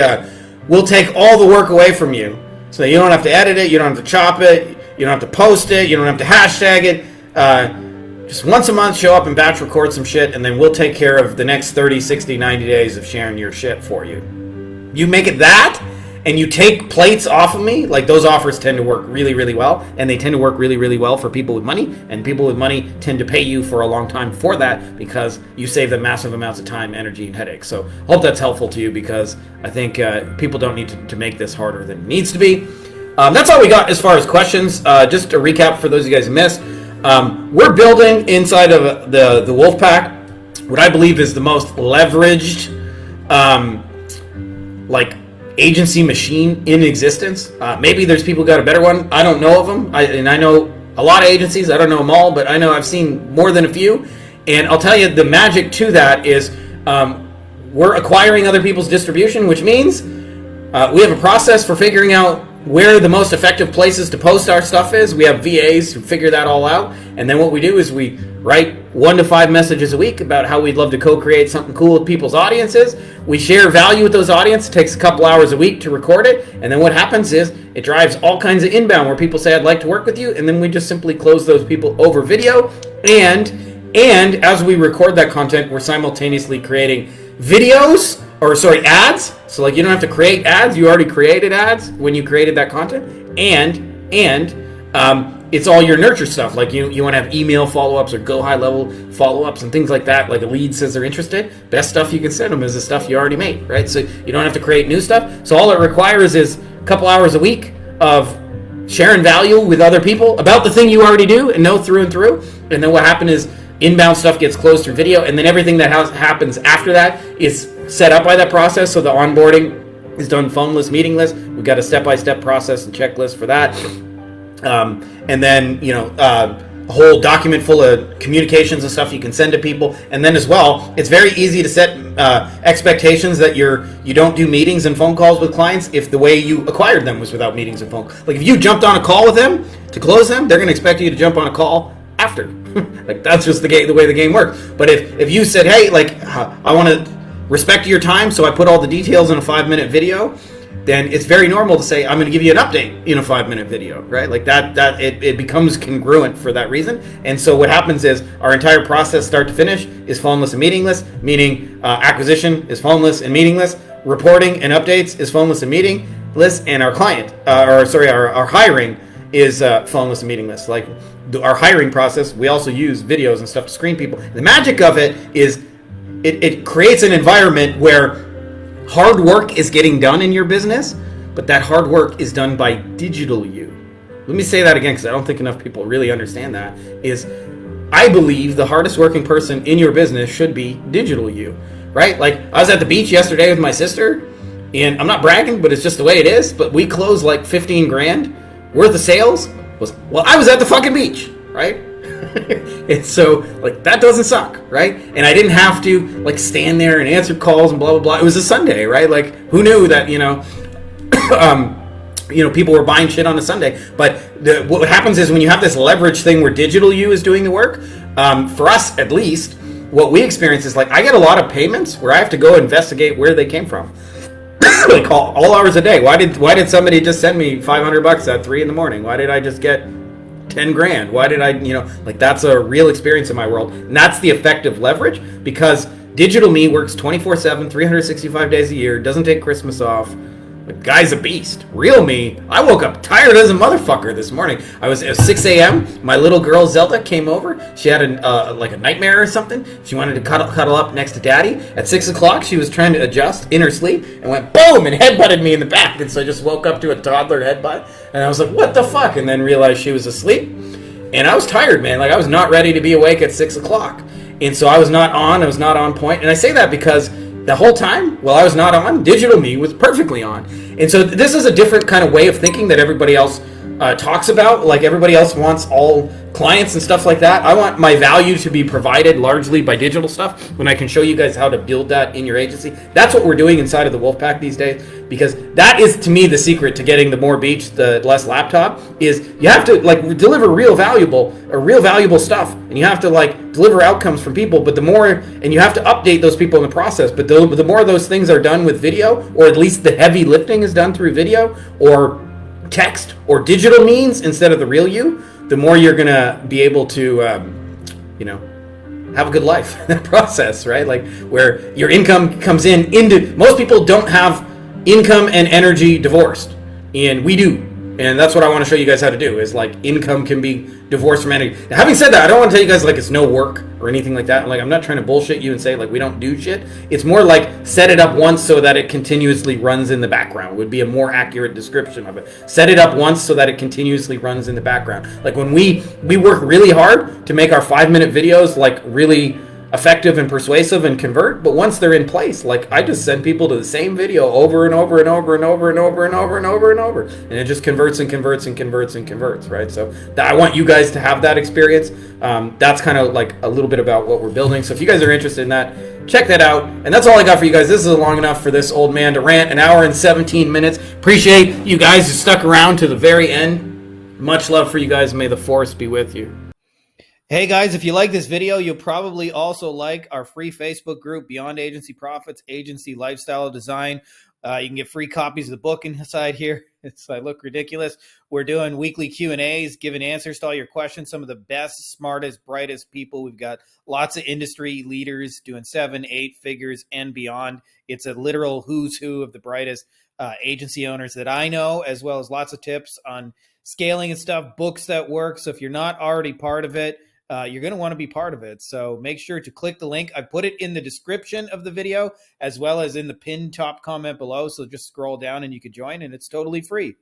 we'll take all the work away from you. So you don't have to edit it, you don't have to chop it, you don't have to post it, you don't have to hashtag it. Just once a month, show up and batch record some shit, and then we'll take care of the next 30, 60, 90 days of sharing your shit for you. You make it that, and you take plates off of me, like, those offers tend to work really, really well, and they tend to work really, really well for people with money, and people with money tend to pay you for a long time for that, because you save them massive amounts of time, energy, and headaches. So hope that's helpful to you, because I think people don't need to make this harder than it needs to be. That's all we got as far as questions. Just to recap for those of you guys who missed, we're building inside of the Wolfpack what I believe is the most leveraged agency machine in existence. Maybe there's people who got a better one. I don't know of them. I know a lot of agencies. I don't know them all, but I know I've seen more than a few. And I'll tell you, the magic to that is we're acquiring other people's distribution, which means we have a process for figuring out where the most effective places to post our stuff is. We have VAs who figure that all out. And then what we do is we write 1 to 5 messages a week about how we'd love to co-create something cool with people's audiences. We share value with those audiences. It takes a couple hours a week to record it. And then what happens is it drives all kinds of inbound where people say, I'd like to work with you. And then we just simply close those people over video. And as we record that content, we're simultaneously creating ads. So like, you don't have to create ads. You already created ads when you created that content. And it's all your nurture stuff. Like you want to have email follow-ups or go high level follow-ups and things like that. Like a lead says they're interested. Best stuff you can send them is the stuff you already made, right? So you don't have to create new stuff. So all it requires is a couple hours a week of sharing value with other people about the thing you already do and know through and through. And then what happens is inbound stuff gets closed through video, and then everything that happens after that is set up by that process. So the onboarding is done phoneless, meetingless. We've got a step-by-step process and checklist for that. And then, a whole document full of communications and stuff you can send to people. And then as well, it's very easy to set expectations that you don't do meetings and phone calls with clients if the way you acquired them was without meetings and phone calls. Like if you jumped on a call with them to close them, they're going to expect you to jump on a call after. Like that's just the way the game works. But if you said, hey, like I want to respect your time, so I put all the details in a 5-minute video, then it's very normal to say, I'm going to give you an update in a 5-minute video, right? Like that it becomes congruent for that reason. And so what happens is our entire process, start to finish, is phoneless and meetingless, meaning acquisition is phoneless and meetingless, reporting and updates is phoneless and meetingless, and our our hiring is phoneless and meetingless. Like our hiring process, we also use videos and stuff to screen people. The magic of it is it creates an environment where hard work is getting done in your business, but that hard work is done by digital you. Let me say that again, because I don't think enough people really understand that. I believe the hardest working person in your business should be digital you, right? Like I was at the beach yesterday with my sister, and I'm not bragging, but it's just the way it is. But we closed like $15,000 worth of sales was, well, I was at the fucking beach, right? And so, like, that doesn't suck, right? And I didn't have to, like, stand there and answer calls and blah, blah, blah. It was a Sunday, right? Like, who knew that, people were buying shit on a Sunday. But what happens is when you have this leverage thing where digital you is doing the work, for us at least, what we experience is, like, I get a lot of payments where I have to go investigate where they came from. Like all hours a day. Why did somebody just send me $500 at 3 a.m? Why did I just get 10 grand? Why did I, like, that's a real experience in my world. And that's the effective leverage, because digital me works 24/7, 365 days a year, doesn't take Christmas off. The guy's a beast. Real me, I woke up tired as a motherfucker this morning. It was 6 a.m. My little girl Zelda came over. She had a nightmare or something. She wanted to cuddle up next to Daddy. At 6 o'clock, she was trying to adjust in her sleep and went boom and headbutted me in the back. And so I just woke up to a toddler headbutt. And I was like, what the fuck? And then realized she was asleep. And I was tired, man. Like, I was not ready to be awake at 6 o'clock. And so I was not on point. And I say that because the whole time, while I was not on, digital me was perfectly on. And so this is a different kind of way of thinking that everybody else talks about. Like, everybody else wants all clients and stuff like that. I want my value to be provided largely by digital stuff when I can show you guys how to build that in your agency. That's what we're doing inside of the Wolfpack these days, because that is, to me, the secret to getting the more beach, the less laptop, is you have to, like, deliver real valuable stuff, and you have to, like, deliver outcomes from people, but the more, and you have to update those people in the process, but the more those things are done with video, or at least the heavy lifting is done through video or text or digital means instead of the real you, the more you're gonna be able to have a good life in that process, right? Like, where your income comes into most people don't have income and energy divorced, and we do. And that's what I want to show you guys how to do, is, like, income can be divorced from energy. Now, having said that, I don't want to tell you guys, like, it's no work or anything like that. Like, I'm not trying to bullshit you and say, like, we don't do shit. It's more like set it up once so that it continuously runs in the background would be a more accurate description of it. Set it up once so that it continuously runs in the background. Like, when we work really hard to make our 5-minute videos, like, really effective and persuasive and convert, but once they're in place, like, I just send people to the same video over and over and over and over and over and over and over and over, and it just converts and converts and converts and converts, right? So I want you guys to have that experience. That's kind of like a little bit about what we're building. So if you guys are interested in that, check that out. And that's all I got for you guys. This is long enough for this old man to rant. 1 hour and 17 minutes. Appreciate you guys who stuck around to the very end. Much love for you guys. May the force be with you. Hey guys, if you like this video, you'll probably also like our free Facebook group, Beyond Agency Profits, Agency Lifestyle Design. You can get free copies of the book inside here. I look ridiculous. We're doing weekly Q&As, giving answers to all your questions. Some of the best, smartest, brightest people. We've got lots of industry leaders doing 7, 8 figures and beyond. It's a literal who's who of the brightest agency owners that I know, as well as lots of tips on scaling and stuff, books that work. So if you're not already part of it, you're going to want to be part of it. So make sure to click the link. I put it in the description of the video as well as in the pinned top comment below. So just scroll down and you can join, and it's totally free.